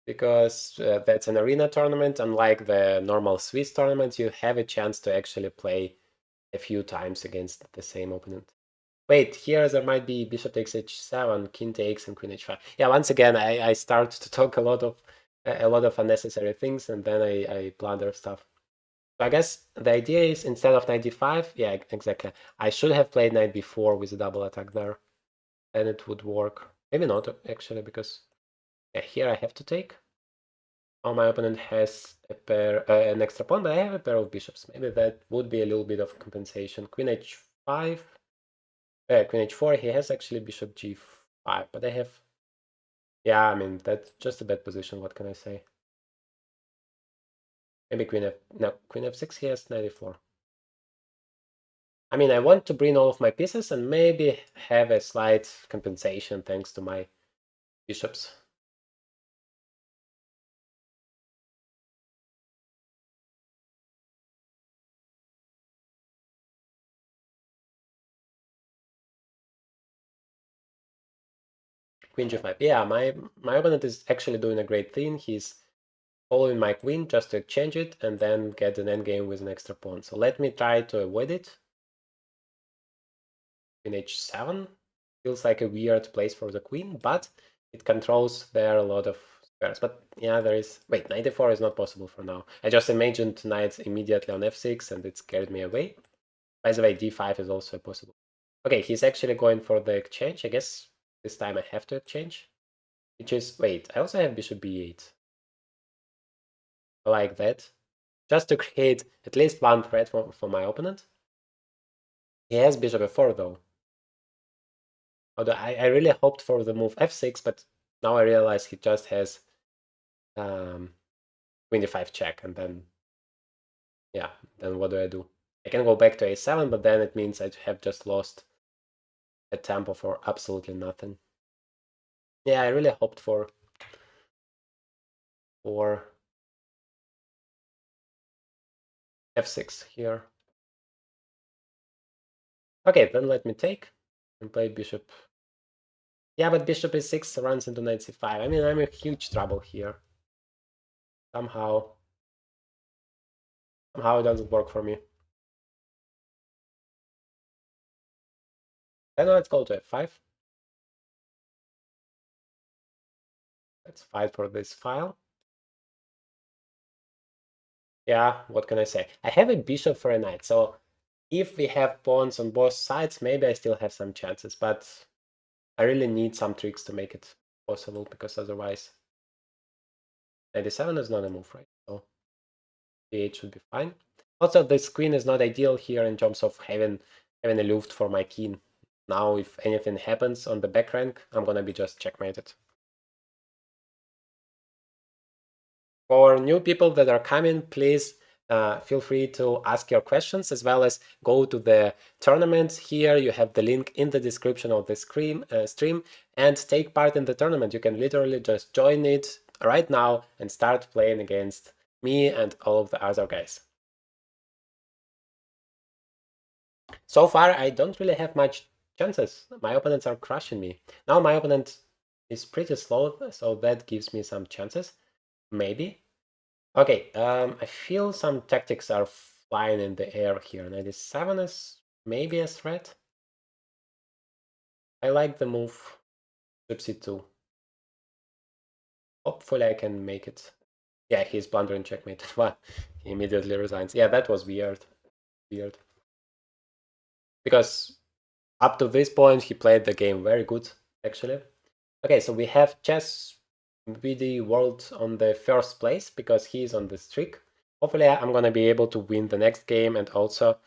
because that's an arena tournament. Unlike the normal Swiss tournaments, you have a chance to actually play a few times against the same opponent. Wait, here there might be bishop takes h7, king takes, and queen h5. Yeah, once again, I start to talk a lot of unnecessary things, and then I blunder stuff. So I guess the idea is instead of knight d5, yeah, exactly. I should have played knight b4 with a double attack there, and it would work. Maybe not actually, because yeah, here I have to take. Oh, my opponent has a pair, an extra pawn, but I have a pair of bishops. Maybe that would be a little bit of compensation. Queen h5. Queen h4, he has actually bishop g5, but I have... Yeah, I mean, that's just a bad position, what can I say? Maybe queen f6, he has knight e4. I mean, I want to bring all of my pieces and maybe have a slight compensation thanks to my bishops. Queen g5. Yeah, my opponent is actually doing a great thing. He's following my queen just to exchange it and then get an endgame with an extra pawn. So let me try to avoid it. Queen h7 feels like a weird place for the queen, but it controls there a lot of squares. But yeah, there is... Wait, knight e4 is not possible for now. I just imagined knight immediately on f6 and it scared me away. By the way, d5 is also possible. Okay, he's actually going for the exchange. I guess this time I have to exchange. Which is... Wait, I also have bishop b8. I like that. Just to create at least one threat for my opponent. He has bishop f4 though. Although I really hoped for the move f6, but now I realize he just has queen d5 check, and then, yeah, then what do? I can go back to a7, but then it means I have just lost a tempo for absolutely nothing. Yeah, I really hoped for f6 here. Okay, then let me take and play bishop. Yeah, but bishop e6 runs into knight c5. I mean, I'm in huge trouble here. Somehow. Somehow it doesn't work for me. Then let's go to f5. Let's fight for this file. Yeah, what can I say? I have a bishop for a knight, so if we have pawns on both sides, maybe I still have some chances, but I really need some tricks to make it possible, because otherwise 97 is not a move, right? So d8 should be fine. Also, this queen is not ideal here in terms of having a luft for my king. Now, if anything happens on the back rank, I'm gonna be just checkmated. For new people that are coming, please feel free to ask your questions, as well as go to the tournament. Here you have the link in the description of the stream and take part in the tournament. You can literally just join it right now and start playing against me and all of the other guys. So far, I don't really have much chances. My opponents are crushing me. Now my opponent is pretty slow, so that gives me some chances, maybe. Okay, I feel some tactics are flying in the air here. 97 is maybe a threat. I like the move Gypsy 2. Hopefully I can make it. Yeah, he's blundering checkmate. What? He immediately resigns. Yeah, that was weird. Weird. Because up to this point, he played the game very good, actually. Okay, so we have Chess BD World on the first place because he's on the streak. Hopefully I'm gonna be able to win the next game and also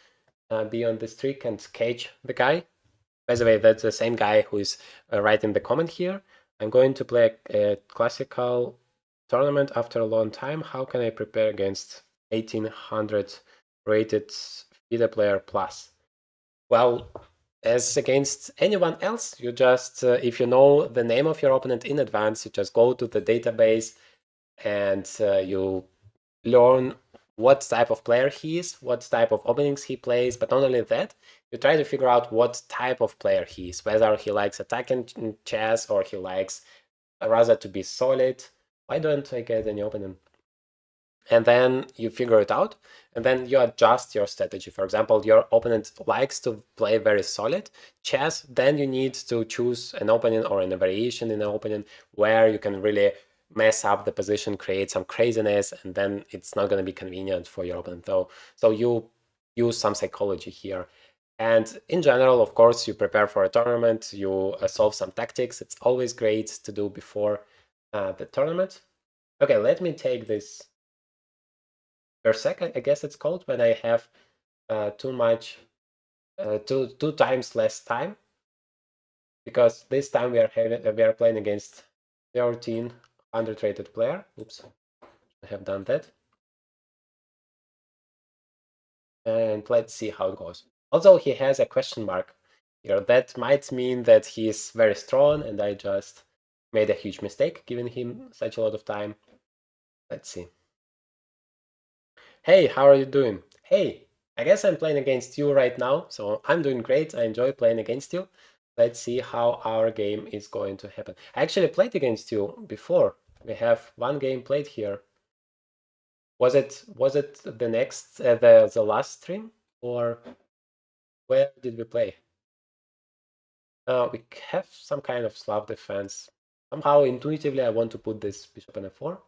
be on the streak and cage the guy. By the way, that's the same guy who is writing the comment here. I'm going to play a classical tournament after a long time. How can I prepare against 1800 rated FIDE player plus? Well, as against anyone else, you just, if you know the name of your opponent in advance, you just go to the database and you learn what type of player he is, what type of openings he plays, but not only that, you try to figure out what type of player he is, whether he likes attacking chess or he likes rather to be solid. Why don't I get any opening? And then you figure it out, and then you adjust your strategy. For example, your opponent likes to play very solid chess, then you need to choose an opening or a variation in an opening where you can really mess up the position, create some craziness, and then it's not going to be convenient for your opponent. So you use some psychology here. And in general, of course, you prepare for a tournament, you solve some tactics. It's always great to do before the tournament. Okay, let me take this per second, I guess it's called, when I have too much, two times less time, because this time we are playing against 1300 rated player. Oops, I have done that. And let's see how it goes. Also, he has a question mark here. That might mean that he is very strong, and I just made a huge mistake giving him such a lot of time. Let's see. Hey, how are you doing? Hey, I guess I'm playing against you right now, so I'm doing great. I enjoy playing against you. Let's see how our game is going to happen. I actually played against you before. We have one game played here. Was it the next the last stream, or where did we play? We have some kind of Slav defense. Somehow intuitively I want to put this bishop on f4.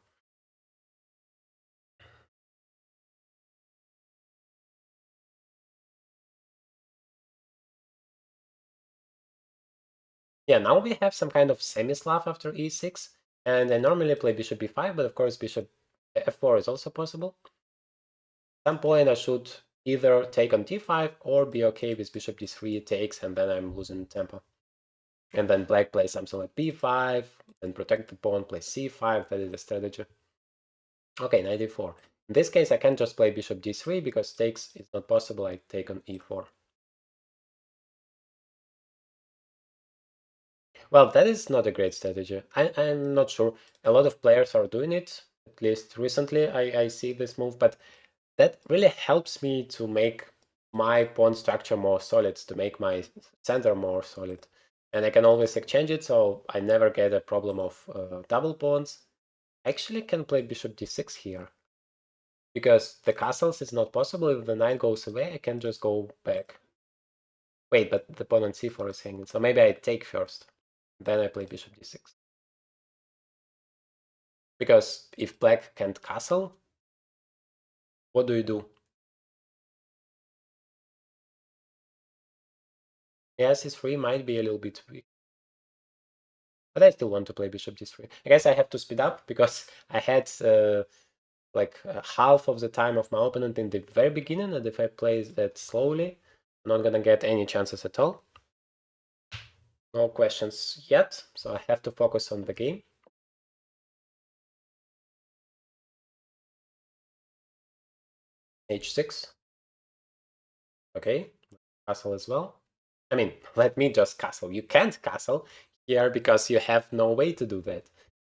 Yeah, now we have some kind of semi-Slav after e6, and I normally play bishop b5, but of course bishop f4 is also possible. At some point I should either take on d5 or be okay with bishop d3 takes, and then I'm losing tempo. And then black plays something like b5, then protect the pawn, play c5, that is the strategy. Okay, knight e4. In this case I can't just play bishop d3 because takes is not possible, I take on e4. Well, that is not a great strategy. I'm not sure. A lot of players are doing it. At least recently, I see this move, but that really helps me to make my pawn structure more solid, to make my center more solid. And I can always exchange it, so I never get a problem of double pawns. I actually can play bishop d6 here. Because the castles is not possible. If the knight goes away, I can just go back. Wait, but the pawn on c4 is hanging. So maybe I take first. Then I play bishop d6. Because if black can't castle, what do you do? Yes, c3 might be a little bit weak. But I still want to play bishop d3. I guess I have to speed up because I had like half of the time of my opponent in the very beginning, and if I play that slowly, I'm not gonna get any chances at all. No questions yet, so I have to focus on the game. h6. Okay, castle as well. I mean, let me just castle. You can't castle here because you have no way to do that.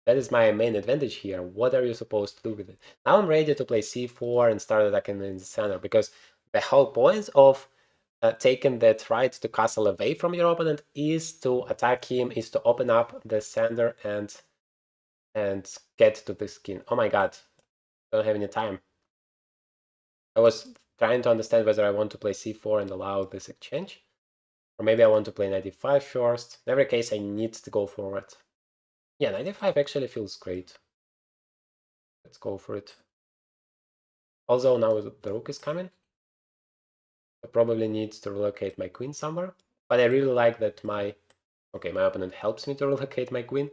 That is my main advantage here. What are you supposed to do with it? Now I'm ready to play c4 and start attacking in the center, because the whole point of taking that right to castle away from your opponent is to attack him, is to open up the center and get to the skin. Oh my god, don't have any time. I was trying to understand whether I want to play c4 and allow this exchange, or maybe I want to play knight e5 first. In every case, I need to go forward. Yeah, knight e5 actually feels great. Let's go for it. Also, now the rook is coming. I probably need to relocate my queen somewhere. But I really like that my opponent helps me to relocate my queen.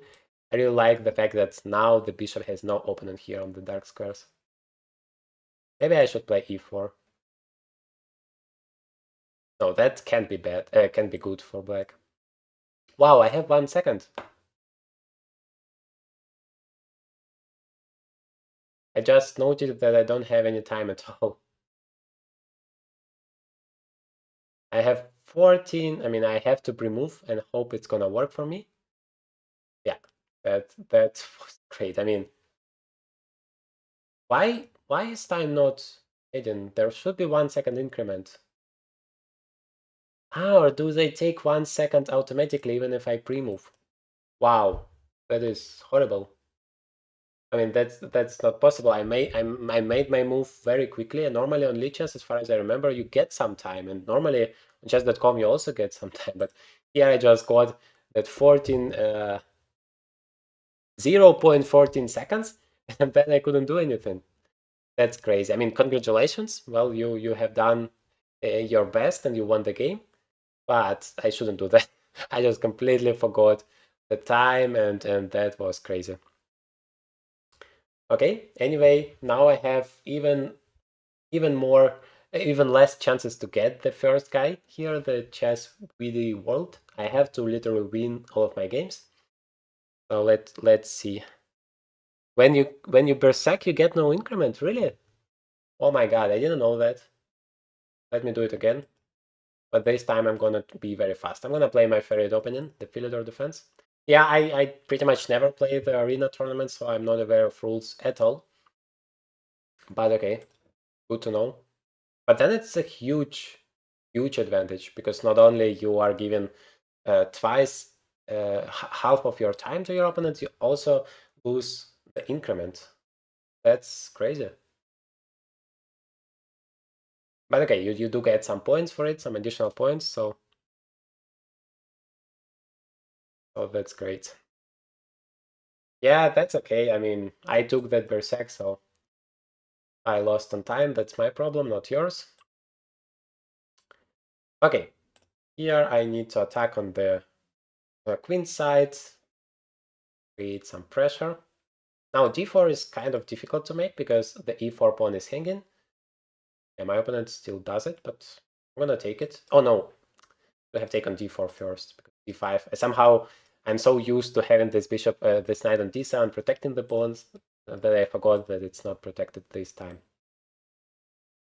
I really like the fact that now the bishop has no opponent here on the dark squares. Maybe I should play e4. No, that can't be bad. Can be good for black. Wow, I have 1 second. I just noticed that I don't have any time at all. I have 14. I mean, I have to pre-move and hope it's gonna work for me. Yeah, that was great. I mean, why is time not hidden? There should be 1 second increment. Ah, or do they take 1 second automatically even if I pre-move? Wow, that is horrible. I mean, that's not possible. I made my move very quickly, and normally on Lichess, as far as I remember, you get some time, and normally on chess.com you also get some time. But here I just got that 0.14 seconds, and then I couldn't do anything. That's crazy. I mean, congratulations. Well, you have done your best and you won the game, but I shouldn't do that. I just completely forgot the time, and that was crazy. Okay, anyway, now I have even more, even less chances to get the first guy here, the chess video world. I have to literally win all of my games. So let's see. When you berserk, you get no increment, really? Oh my god, I didn't know that. Let me do it again. But this time I'm gonna be very fast. I'm gonna play my favorite opening, the Philidor defense. Yeah, I pretty much never play the arena tournament, so I'm not aware of rules at all. But okay, good to know. But then it's a huge advantage, because not only you are given twice half of your time to your opponent, you also lose the increment. That's crazy. But okay, you do get some points for it, some additional points, so that's great. Yeah, that's okay. I mean, I took that berserk, so I lost on time. That's my problem, not yours. Okay, here I need to attack on the queen side, create some pressure. Now d4 is kind of difficult to make because the e4 pawn is hanging. And my opponent still does it, but I'm gonna take it. Oh no, I have taken d4 first, because d5. Somehow I'm so used to having this bishop, this knight on d7 protecting the pawns, that I forgot that it's not protected this time.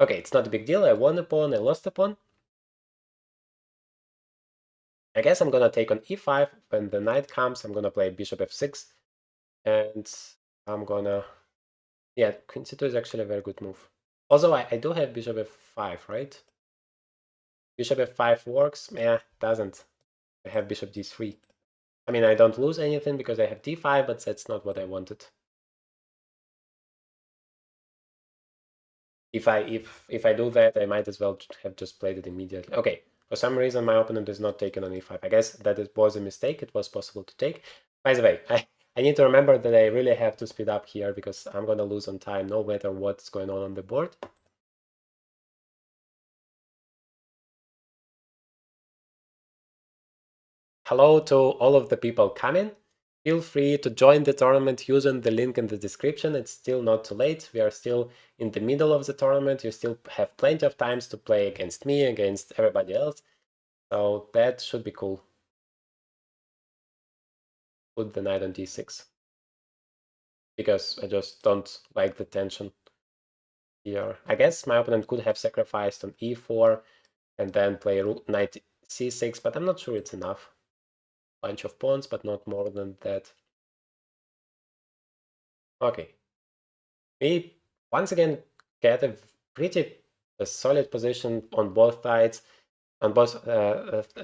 Okay, it's not a big deal. I won a pawn, I lost a pawn. I guess I'm gonna take on e5. When the knight comes, I'm gonna play bishop f6, and I'm gonna... Yeah, queen c2 is actually a very good move. Also, I do have bishop f5, right? Bishop f5 works? Yeah, doesn't. I have bishop d3. I mean, I don't lose anything because I have d5, but that's not what I wanted. If I do that, I might as well have just played it immediately. Okay, for some reason my opponent is not taking on e5. I guess that it was a mistake. It was possible to take. By the way, I need to remember that I really have to speed up here because I'm gonna lose on time no matter what's going on the board. Hello to all of the people coming. Feel free to join the tournament using the link in the description. It's still not too late. We are still in the middle of the tournament. You still have plenty of times to play against me, against everybody else. So that should be cool. Put the knight on d6 because I just don't like the tension here. I guess my opponent could have sacrificed on e4 and then play knight c6, but I'm not sure it's enough. Bunch of pawns, but not more than that. Okay. We once again get a pretty solid position on both sides,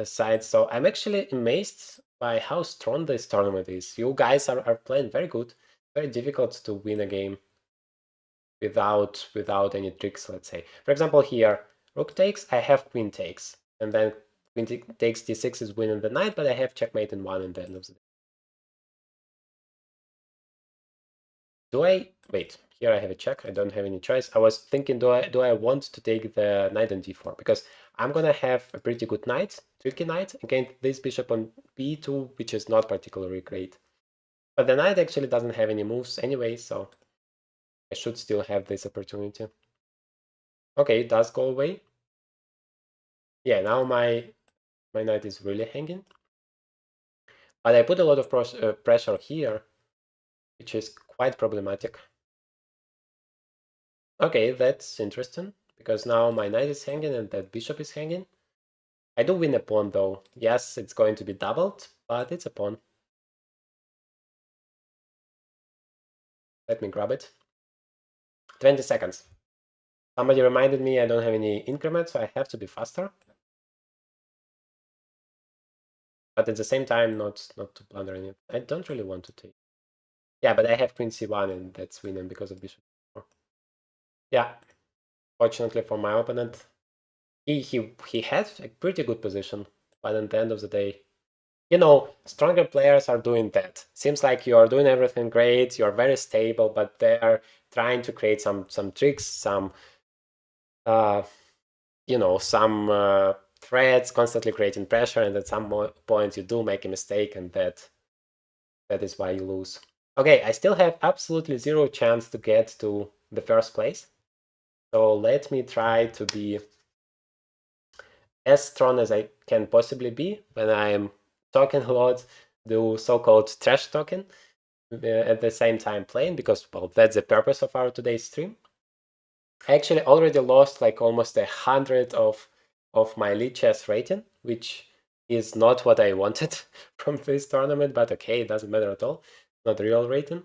sides. So I'm actually amazed by how strong this tournament is. You guys are playing very good. Very difficult to win a game without any tricks, let's say. For example, here, rook takes, I have queen takes, and then queen takes d6 is winning the knight, but I have checkmate in one in the end of the day. Do I wait? Here I have a check. I don't have any choice. I was thinking, do I want to take the knight on d4 because I'm gonna have a pretty good knight, tricky knight against this bishop on b2, which is not particularly great. But the knight actually doesn't have any moves anyway, so I should still have this opportunity. Okay, it does go away. Yeah, now my knight is really hanging. But I put a lot of pressure here, which is quite problematic. Okay, that's interesting, because now my knight is hanging and that bishop is hanging. I do win a pawn, though. Yes, it's going to be doubled, but it's a pawn. Let me grab it. 20 seconds. Somebody reminded me I don't have any increment, so I have to be faster. But at the same time, not to blunder in it. I don't really want to take. Yeah, but I have queen c1, and that's winning because of bishop. Yeah, fortunately for my opponent, he had a pretty good position, but at the end of the day, you know, stronger players are doing that. Seems like you are doing everything great, you're very stable, but they're trying to create some tricks, some uh, some threads, constantly creating pressure, and at some point you do make a mistake, and that is why you lose. Okay, I still have absolutely zero chance to get to the first place. So let me try to be as strong as I can possibly be when I'm talking a lot, do so-called trash talking at the same time playing, because, well, that's the purpose of our today's stream. I actually already lost like almost 100 of my lead chess rating, which is not what I wanted from this tournament, but okay, it doesn't matter at all. Not real rating.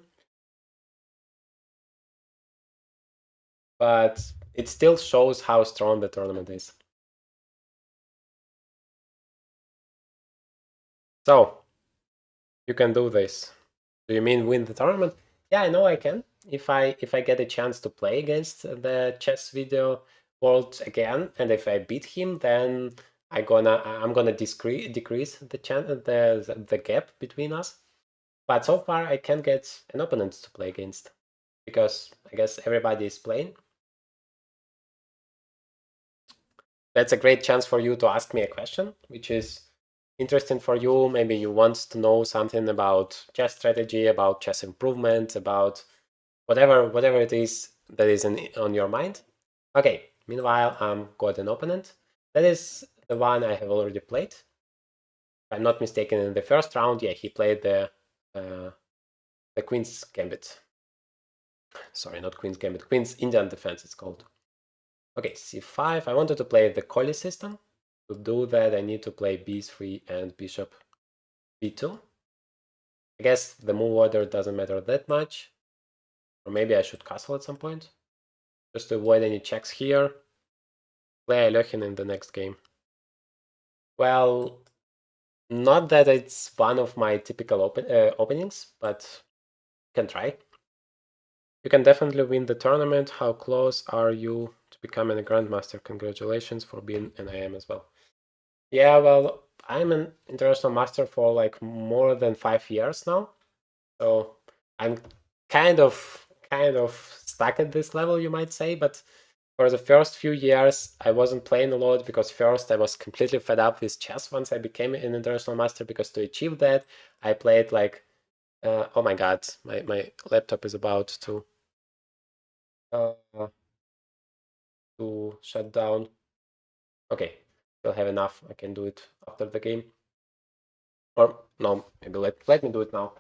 But it still shows how strong the tournament is. So, you can do this. Do you mean win the tournament? Yeah, I know I can. If I get a chance to play against the chess video world again, and if I beat him, then I'm gonna decrease the gap between us. But so far, I can't get an opponent to play against because I guess everybody is playing. That's a great chance for you to ask me a question, which is interesting for you. Maybe you want to know something about chess strategy, about chess improvement, about whatever it is that is on your mind. Okay, meanwhile, got an opponent. That is the one I have already played. If I'm not mistaken, in the first round, yeah, he played the Queen's Gambit. Sorry, not Queen's Gambit, Queen's Indian Defense it's called. Okay, c5. I wanted to play the Collie system. To do that, I need to play b3 and bishop b2. I guess the move order doesn't matter that much. Or maybe I should castle at some point, just to avoid any checks here. Play Alekhine in the next game. Well, not that it's one of my typical openings, but can try. You can definitely win the tournament. How close are you to becoming a Grandmaster? Congratulations for being an IM as well. Yeah, well, I'm an international master for like more than 5 years now. So I'm kind of stuck at this level, you might say, but for the first few years, I wasn't playing a lot because first I was completely fed up with chess once I became an international master, because to achieve that, I played like, oh my God, my laptop is about uh, to shut down. Okay, we'll have enough. I can do it after the game. Or no, maybe let me do it now.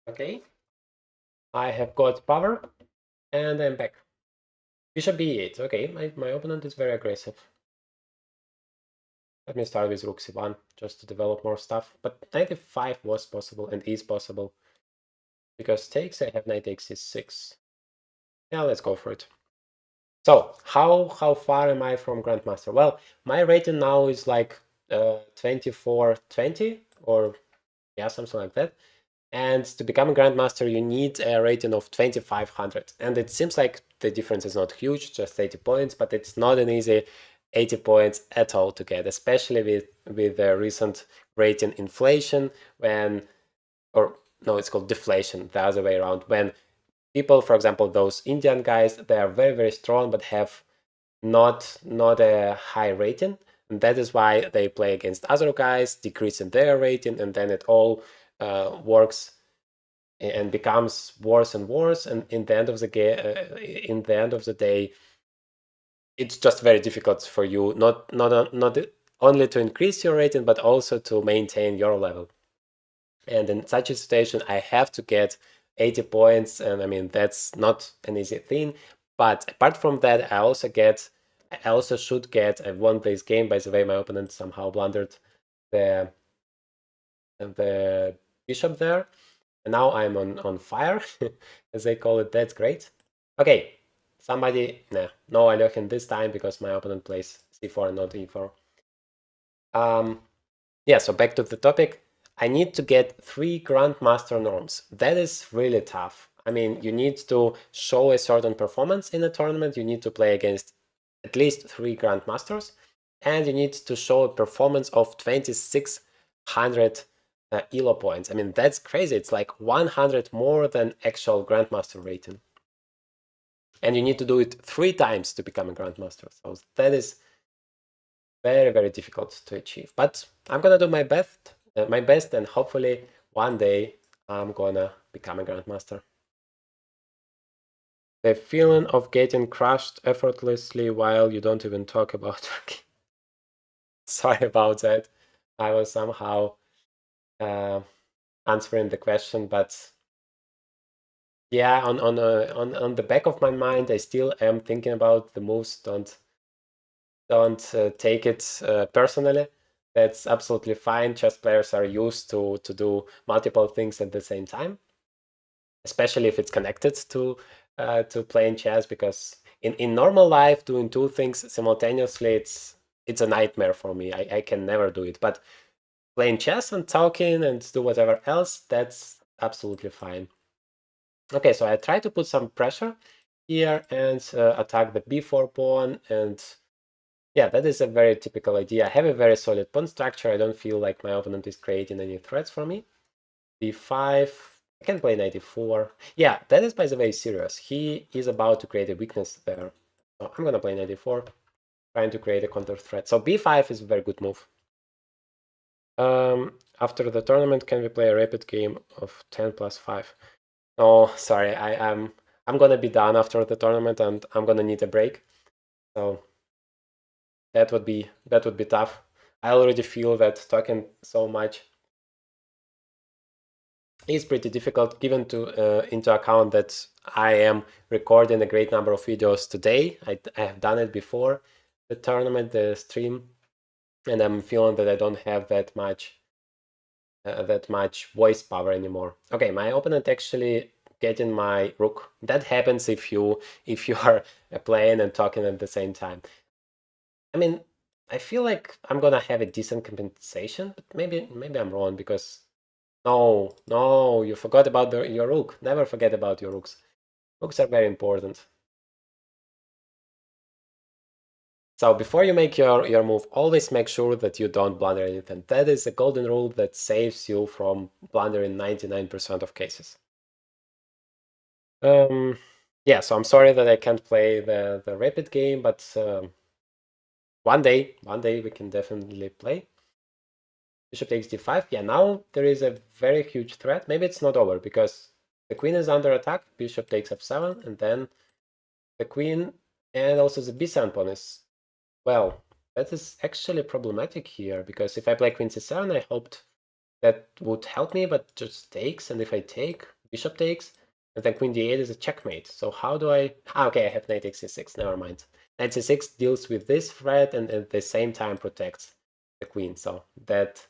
Okay, I have got power and I'm back. Bishop b8. Okay, my opponent is very aggressive. Let me start with rook c1 just to develop more stuff. But knight f5 was possible and is possible. Because takes, I have knight takes is6. Yeah, let's go for it. So how far am I from Grandmaster? Well, my rating now is like 2420 or yeah, something like that. And to become a Grandmaster, you need a rating of 2500. And it seems like the difference is not huge, just 80 points, but it's not an easy 80 points at all to get, especially with the recent rating inflation when, or no, it's called deflation, the other way around, when people, for example, those Indian guys, they are very, very strong, but have not a high rating. And that is why they play against other guys, decreasing their rating, and then it all works and becomes worse and worse. And in the end of the game, in the end of the day, it's just very difficult for you not only to increase your rating, but also to maintain your level. And in such a situation, I have to get 80 points, and I mean that's not an easy thing. But apart from that, I also should get. I won this game. By the way, my opponent somehow blundered the the bishop there, and now I'm on fire, as they call it. That's great. Okay, somebody, no Alekhine this time because my opponent plays c4 and not e4. Yeah, so back to the topic. I need to get 3 Grandmaster norms. That is really tough. I mean, you need to show a certain performance in a tournament, you need to play against at least 3 Grandmasters, and you need to show a performance of 2600 ELO points. I mean, that's crazy. It's like 100 more than actual Grandmaster rating. And you need to do it 3 times to become a Grandmaster. So that is very, very difficult to achieve. But I'm gonna do my best, and hopefully one day I'm gonna become a Grandmaster. The feeling of getting crushed effortlessly while you don't even talk about Turkey. Sorry about that. I was somehow uh, answering the question, but yeah, on the back of my mind, I still am thinking about the moves. Don't take it personally. That's absolutely fine. Chess players are used to do multiple things at the same time, especially if it's connected to playing chess. Because in normal life, doing 2 things simultaneously, it's a nightmare for me. I can never do it. But playing chess and talking and do whatever else, that's absolutely fine. Okay, so I try to put some pressure here and attack the b4 pawn, and yeah, that is a very typical idea. I have a very solid pawn structure. I don't feel like my opponent is creating any threats for me. b5, I can play knight e4. Yeah, that is, by the way, serious. He is about to create a weakness there. So I'm gonna play knight e4, trying to create a counter threat. So b5 is a very good move. After the tournament, can we play a rapid game of 10 plus 5? Oh, sorry, I'm gonna be done after the tournament and I'm gonna need a break. So that would be tough. I already feel that talking so much is pretty difficult, given into account that I am recording a great number of videos today. I have done it before the tournament, the stream, and I'm feeling that I don't have that much voice power anymore. Okay, my opponent actually getting my rook. That happens if you are playing and talking at the same time. I mean, I feel like I'm gonna have a decent compensation, but maybe I'm wrong because no, you forgot about your rook. Never forget about your rooks. Rooks are very important. So before you make your move, always make sure that you don't blunder anything. That is a golden rule that saves you from blundering 99% of cases. Yeah, so I'm sorry that I can't play the rapid game, but one day we can definitely play. Bishop takes d5. Yeah, now there is a very huge threat. Maybe it's not over because the queen is under attack. Bishop takes f7, and then the queen and also the b7 pawn is, well, that is actually problematic here because if I play queen c7, I hoped that would help me, but just takes, and if I take, bishop takes, and then queen d8 is a checkmate. So how do I... okay, I have knight c6, never mind. Knight c6 deals with this threat and at the same time protects the queen, so that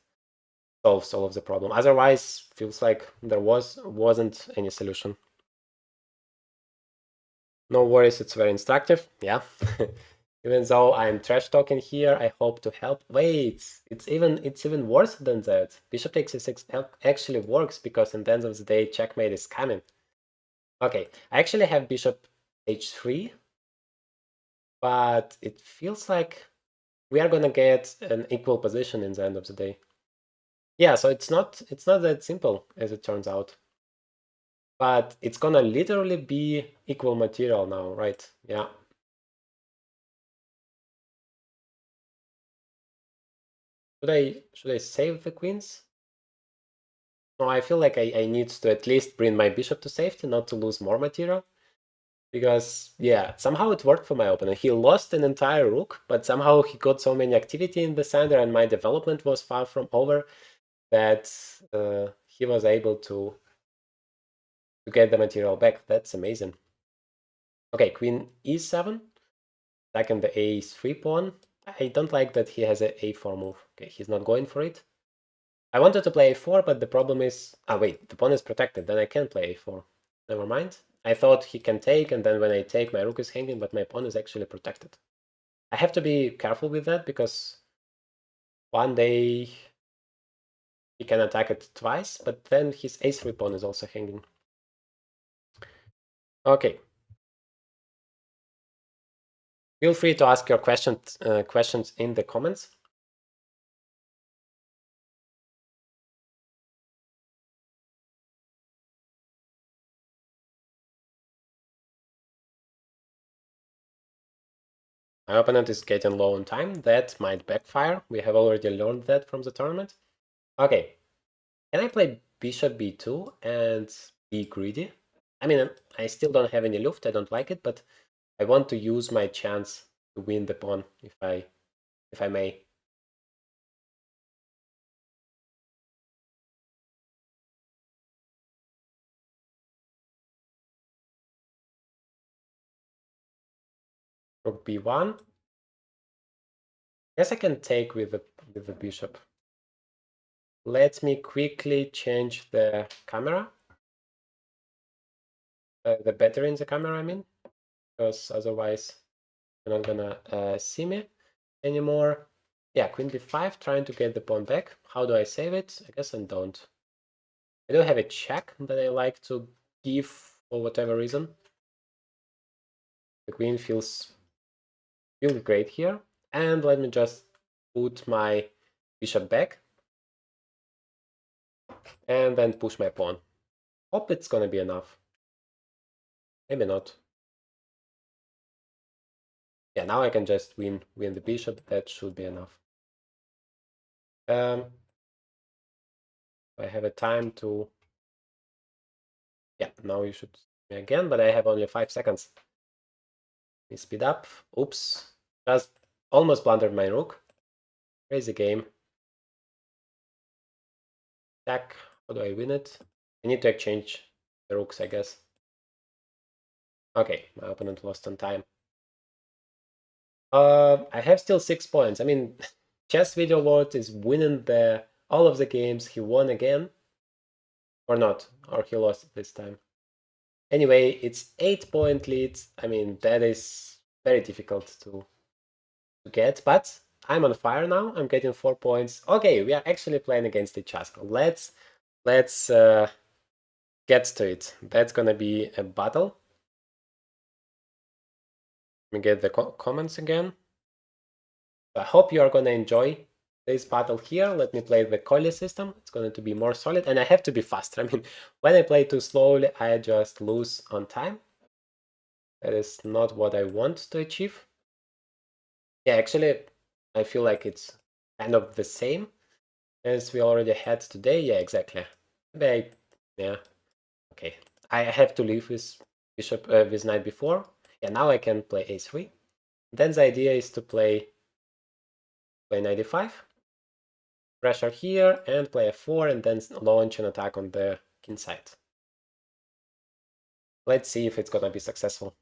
solves all of the problem. Otherwise, feels like there wasn't any solution. No worries, it's very instructive, yeah. Even though I'm trash talking here, I hope to help. Wait, it's even worse than that. Bishop takes c6 actually works because in the end of the day, checkmate is coming. Okay, I actually have bishop h3, but it feels like we are gonna get an equal position in the end of the day. Yeah, so it's not that simple as it turns out. But it's gonna literally be equal material now, right? Yeah. Should I save the queens? No, I feel like I need to at least bring my bishop to safety, not to lose more material. Because, yeah, somehow it worked for my opponent. He lost an entire rook, but somehow he got so many activity in the center and my development was far from over that he was able to get the material back. That's amazing. Okay, queen e7, attacking the a3 pawn. I don't like that he has a a4 move. Okay, he's not going for it. I wanted to play a4, but the problem is... wait, the pawn is protected, then I can't play a4. Never mind. I thought he can take, and then when I take, my rook is hanging, but my pawn is actually protected. I have to be careful with that, because one day he can attack it twice, but then his a3 pawn is also hanging. Okay. Feel free to ask your questions in the comments. My opponent is getting low on time. That might backfire. We have already learned that from the tournament. Okay. Can I play bishop b2 and be greedy? I mean, I still don't have any luft. I don't like it, but I want to use my chance to win the pawn if I may. Rook b1. Guess I can take with the bishop. Let me quickly change the camera. The battery in the camera, I mean, because otherwise you're not gonna see me anymore. Yeah, queen b5, trying to get the pawn back. How do I save it? I guess I don't. I do have a check that I like to give for whatever reason. The queen feels great here. And let me just put my bishop back. And then push my pawn. Hope it's gonna be enough. Maybe not. Yeah, now I can just win the bishop. That should be enough. I have a time to... Yeah, now you should see me again, but I have only 5 seconds. Let me speed up. Oops. Just almost blundered my rook. Crazy game. Attack. How do I win it? I need to exchange the rooks, I guess. Okay, my opponent lost on time. I have still 6 points. I mean, Chess Video World is winning all of the games. He won again. Or not. Or he lost this time. Anyway, it's 8-point lead. I mean, that is very difficult to get, but I'm on fire now. I'm getting 4 points. Okay, we are actually playing against each other. Let's get to it. That's gonna be a battle. Let me get the comments again. I hope you are gonna enjoy this battle here. Let me play the Collie system. It's going to be more solid, and I have to be faster. I mean, when I play too slowly, I just lose on time. That is not what I want to achieve. Yeah, actually, I feel like it's kind of the same as we already had today. Yeah, exactly. Maybe yeah, okay. I have to leave with bishop with knight before. Yeah, now I can play a3. Then the idea is to play knight e5, pressure here, and play f4, and then launch an attack on the king side. Let's see if it's gonna be successful.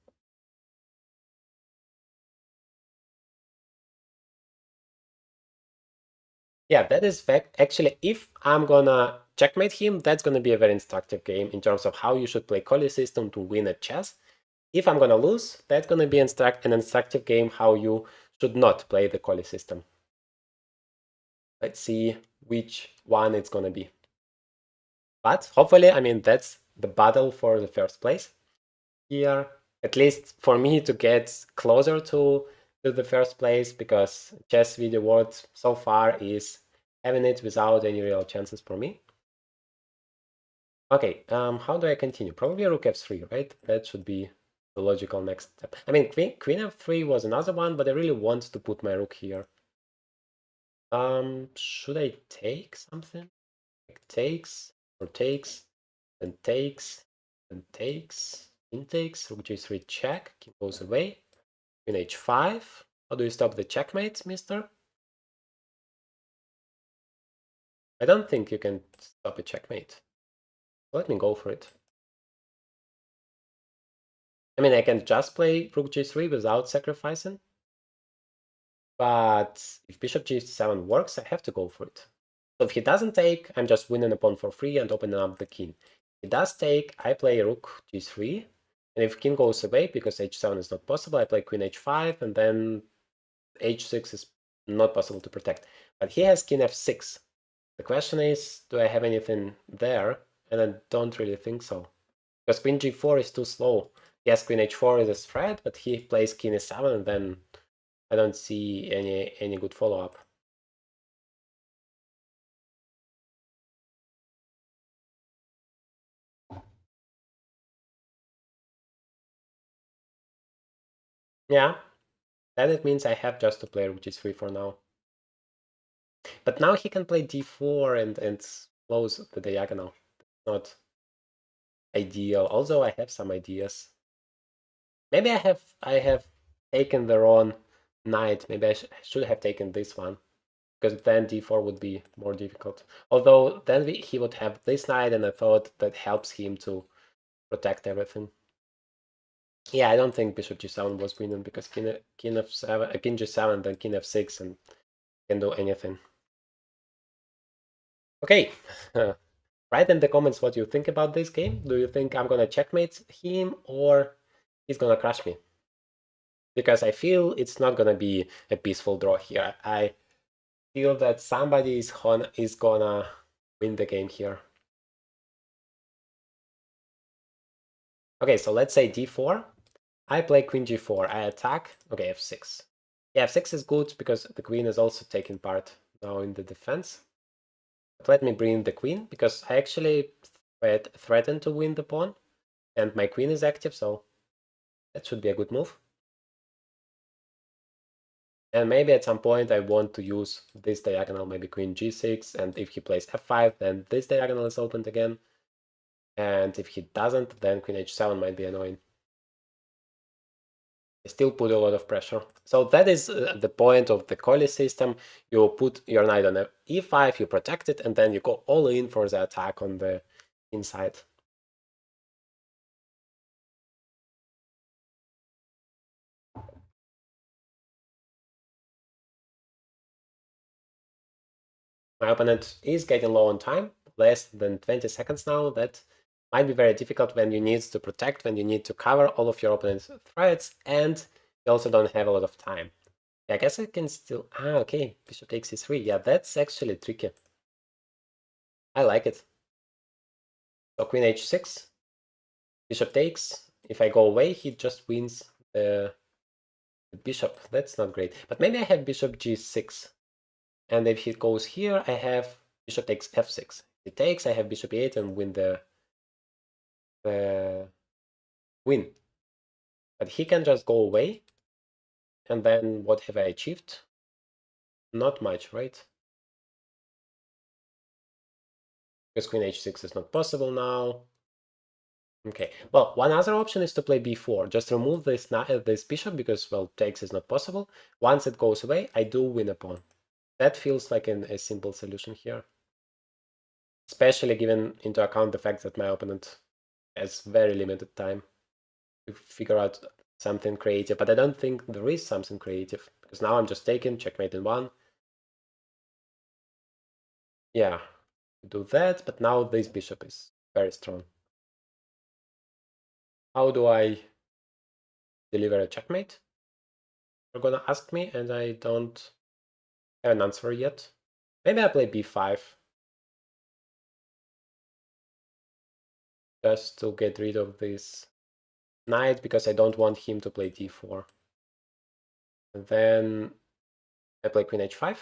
Yeah, that is fact. Actually, if I'm gonna checkmate him, that's gonna be a very instructive game in terms of how you should play Collie system to win at chess. If I'm gonna lose, that's gonna be an instructive game how you should not play the Collie system. Let's see which one it's gonna be. But hopefully, I mean, that's the battle for the first place here. At least for me to get closer to the first place, because chess video world so far is having it without any real chances for me. Okay, how do I continue? Probably rook f3, right? That should be the logical next step. I mean, queen f3 was another one, but I really want to put my rook here. Should I take something? Like takes, or takes, then takes, then takes, king takes, rook g3 check, king goes away, queen h5. How do you stop the checkmate, mister? I don't think you can stop a checkmate. Let me go for it. I mean, I can just play rook g3 without sacrificing. But if bishop g7 works, I have to go for it. So if he doesn't take, I'm just winning a pawn for free and opening up the king. If he does take, I play rook g3. And if king goes away, because h7 is not possible, I play queen h5, and then h6 is not possible to protect. But he has king f6. The question is, do I have anything there? And I don't really think so. Because queen g4 is too slow. Yes, queen h4 is a threat, but he plays king e7, and then I don't see any good follow-up. Yeah, then it means I have just to play rook g3 for now. But now he can play d4 and close the diagonal. Not ideal, although I have some ideas. Maybe I have taken the wrong knight. Maybe I should have taken this one, because then d4 would be more difficult. Although then he would have this knight, and I thought that helps him to protect everything. Yeah, I don't think bishop g7 was winning, because king f7, king g7, then king f6, and can do anything. Okay, write in the comments what you think about this game. Do you think I'm gonna checkmate him, or he's gonna crush me? Because I feel it's not gonna be a peaceful draw here. I feel that somebody is gonna win the game here. Okay, so let's say d4. I play queen g4. I attack. Okay, f6. Yeah, f6 is good because the queen is also taking part now in the defense. But let me bring the queen, because I actually threaten to win the pawn, and my queen is active, so that should be a good move. And maybe at some point I want to use this diagonal, maybe queen g6, and if he plays f5, then this diagonal is opened again. And if he doesn't, then queen h7 might be annoying. I still put a lot of pressure. So that is the point of the Collie system. You put your knight on e5, you protect it, and then you go all in for the attack on the inside. My opponent is getting low on time, less than 20 seconds now. That Might be very difficult when you need to protect, when you need to cover all of your opponent's threats, and you also don't have a lot of time. Yeah, I guess I can still... okay, bishop takes e3. Yeah, that's actually tricky. I like it. So queen h6, bishop takes. If I go away, he just wins the bishop. That's not great. But maybe I have bishop g6. And if he goes here, I have bishop takes f6. If he takes, I have bishop e8 and win the win. But he can just go away. And then what have I achieved? Not much, right? Because queen h6 is not possible now. Okay, well, one other option is to play b4. Just remove this bishop because, well, takes is not possible. Once it goes away, I do win a pawn. That feels like a simple solution here. Especially given into account the fact that my opponent has very limited time to figure out something creative. But I don't think there is something creative, because now I'm just taking checkmate in one. Yeah, do that, but now this bishop is very strong. How do I deliver a checkmate? You're gonna ask me, and I don't have an answer yet. Maybe I play b5 just to get rid of this knight, because I don't want him to play d4. And then I play queen h5,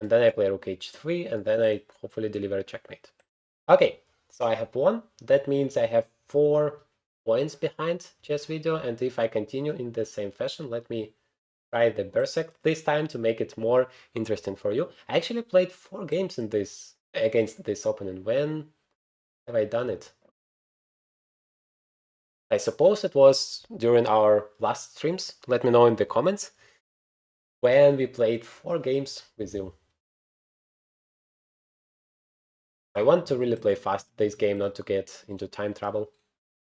and then I play rook h3, and then I hopefully deliver a checkmate. Okay, so I have won. That means I have 4 points behind chess video, and if I continue in the same fashion, let me try the Berserk this time to make it more interesting for you. I actually played 4 games in this against this opponent. When have I done it? I suppose it was during our last streams. Let me know in the comments when we played 4 games with you. I want to really play fast this game, not to get into time trouble.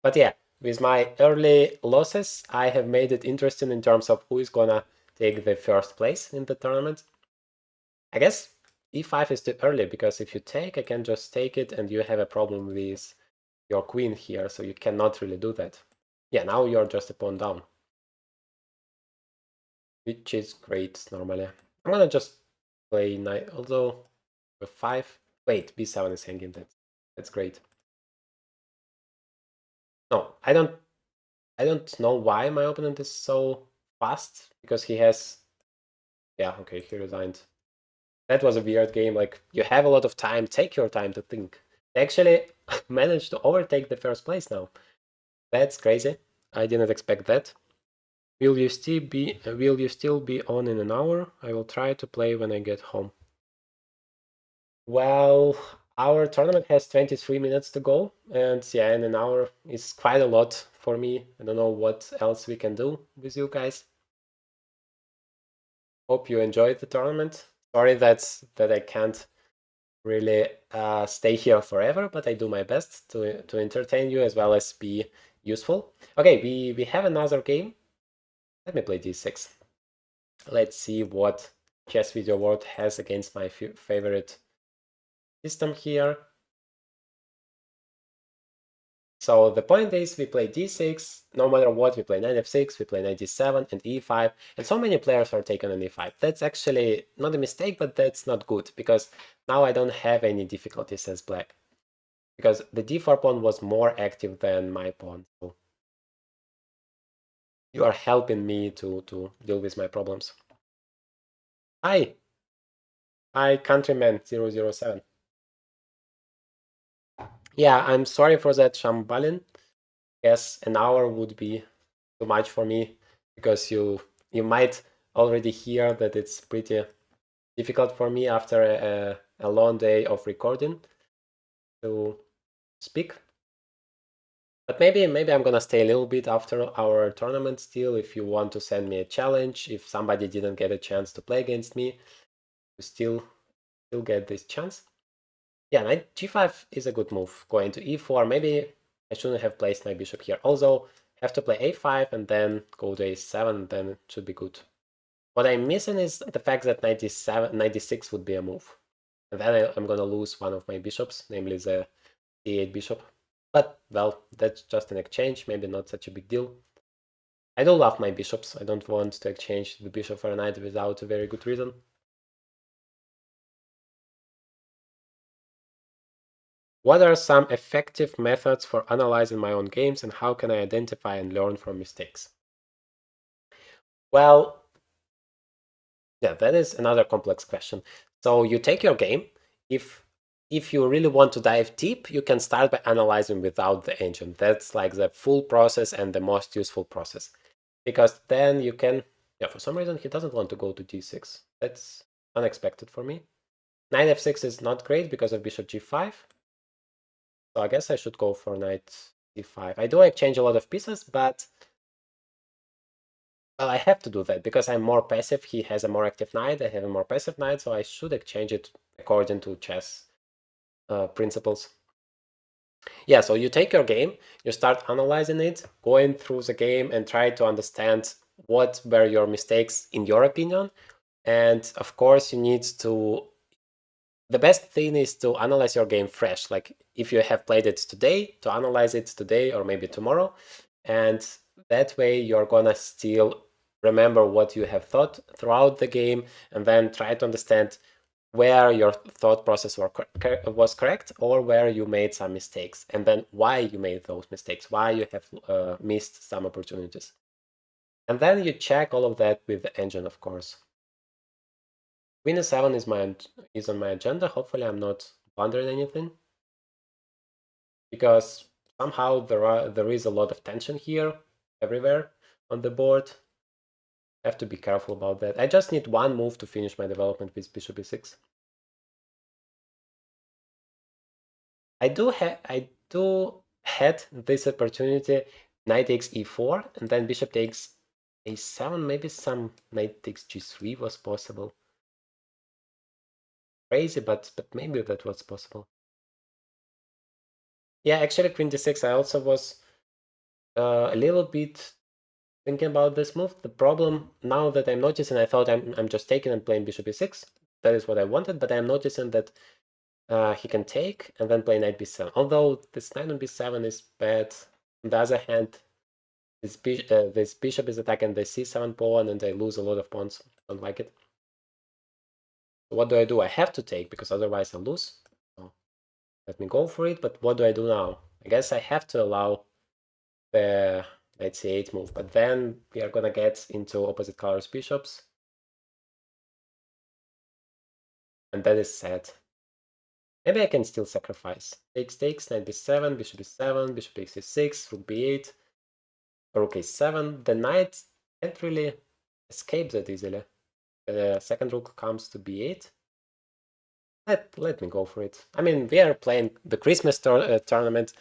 But yeah, with my early losses, I have made it interesting in terms of who is gonna take the first place in the tournament. I guess e5 is too early, because if you take, I can just take it, and you have a problem with your queen here, so you cannot really do that. Yeah, now you're just a pawn down, which is great normally. I'm gonna just play knight, although with 5. Wait, b7 is hanging. That's great. No, I don't know why my opponent is so fast, because he has... yeah, okay, he resigned. That was a weird game. Like, you have a lot of time, take your time to think. They actually managed to overtake the first place now. That's crazy. I didn't expect that. Will you still be on in an hour? I will try to play when I get home. Well, our tournament has 23 minutes to go, and yeah, in an hour is quite a lot for me. I don't know what else we can do with you guys. Hope you enjoyed the tournament. Sorry that I can't really stay here forever, but I do my best to entertain you as well as be useful. Okay, we have another game. Let me play d6. Let's see what Chess Video World has against my favorite system here. So the point is, we play d6, no matter what, we play knight f6, we play knight d7 and e5, and so many players are taken on e5. That's actually not a mistake, but that's not good, because now I don't have any difficulties as black. Because the d4 pawn was more active than my pawn, so you are helping me to deal with my problems. Hi! Hi, countryman007. Yeah, I'm sorry for that, Shambalin. Guess an hour would be too much for me, because you might already hear that it's pretty difficult for me after a long day of recording to speak. But maybe I'm gonna stay a little bit after our tournament still. If you want to send me a challenge, if somebody didn't get a chance to play against me, you still get this chance. Yeah, knight g5 is a good move. Going to e4, maybe I shouldn't have placed my bishop here. Also, have to play a5 and then go to a7, then it should be good. What I'm missing is the fact that 96 would be a move. And then I'm gonna lose one of my bishops, namely the d8 bishop. But, well, that's just an exchange, maybe not such a big deal. I do love my bishops. I don't want to exchange the bishop for a knight without a very good reason. What are some effective methods for analyzing my own games, and how can I identify and learn from mistakes? Well, yeah, that is another complex question. So you take your game. If you really want to dive deep, you can start by analyzing without the engine. That's like the full process and the most useful process. Because then you can, yeah, for some reason he doesn't want to go to d6. That's unexpected for me. Knight f6 is not great because of bishop g5. So I guess I should go for knight d5. I do exchange a lot of pieces, but well, I have to do that because I'm more passive. He has a more active knight. I have a more passive knight, so I should exchange it according to chess principles. Yeah, so you take your game, you start analyzing it, going through the game and try to understand what were your mistakes in your opinion. And of course, you need to the best thing is to analyze your game fresh. Like if you have played it today, to analyze it today or maybe tomorrow. And that way you're gonna still remember what you have thought throughout the game and then try to understand where your thought process was correct or where you made some mistakes and then why you made those mistakes, why you have missed some opportunities. And then you check all of that with the engine, of course. Queen e7 is on my agenda. Hopefully I'm not blundering anything because somehow there is a lot of tension here everywhere on the board. I have to be careful about that. I just need one move to finish my development with bishop e6. I do had this opportunity, knight takes e4 and then bishop takes a7. Maybe some knight takes g3 was possible. Crazy, but maybe that was possible. Yeah, actually queen d6. I also was a little bit thinking about this move. The problem now that I'm noticing, I thought I'm just taking and playing bishop e6. That is what I wanted, but I'm noticing that he can take and then play knight b7. Although this knight on b7 is bad. On the other hand, this bishop is attacking the c7 pawn and I lose a lot of pawns. Don't like it. So what do? I have to take because otherwise I lose. So let me go for it. But what do I do now? I guess I have to allow the knight c8 move, but then we are gonna get into opposite colors bishops, and that is sad. Maybe I can still sacrifice. Takes, knight b7, bishop b7, bishop takes c6, rook b8, rook a7. The knight can't really escape that easily. The second rook comes to b8. Let me go for it. I mean, we are playing the Christmas tournament.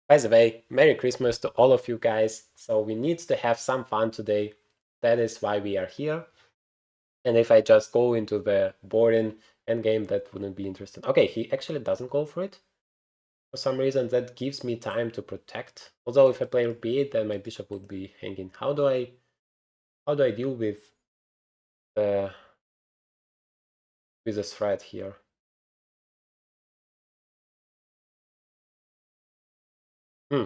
By the way, Merry Christmas to all of you guys. So we need to have some fun today. That is why we are here. And if I just go into the boring endgame, that wouldn't be interesting. Okay, he actually doesn't go for it. For some reason, that gives me time to protect. Although if I play rook b8, then my bishop would be hanging. How do I deal with the threat here? Hmm.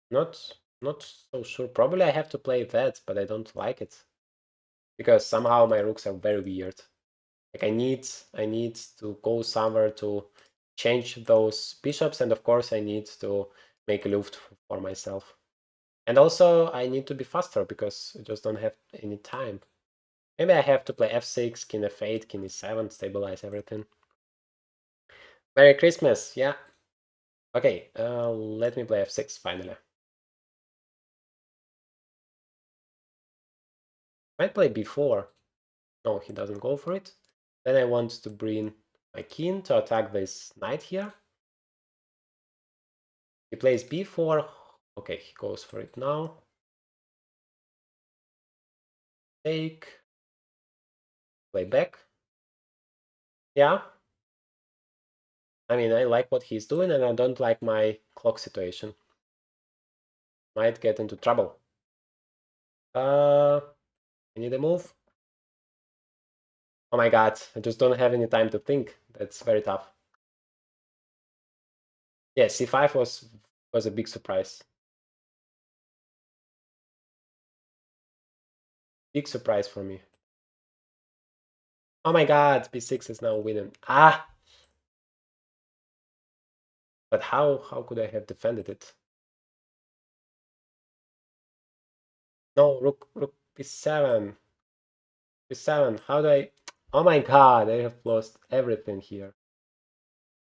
Not so sure. Probably I have to play that, but I don't like it because somehow my rooks are very weird. Like I need to go somewhere to change those bishops, and of course I need to make a luft for myself. And also I need to be faster because I just don't have any time. Maybe I have to play f6, king f8, king e7, stabilize everything. Merry Christmas, yeah. Okay, let me play f6 finally. Might play b4. No, he doesn't go for it. Then I want to bring my king to attack this knight here. He plays b4. Okay, he goes for it now. Take. Play back. Yeah. I mean, I like what he's doing and I don't like my clock situation. Might get into trouble. I need a move. Oh my god, I just don't have any time to think. That's very tough. Yeah, c5 was a big surprise. Big surprise for me. Oh my god, b6 is now winning. Ah, but how could I have defended it? No, rook b7. b7. How do I? Oh my god, I have lost everything here.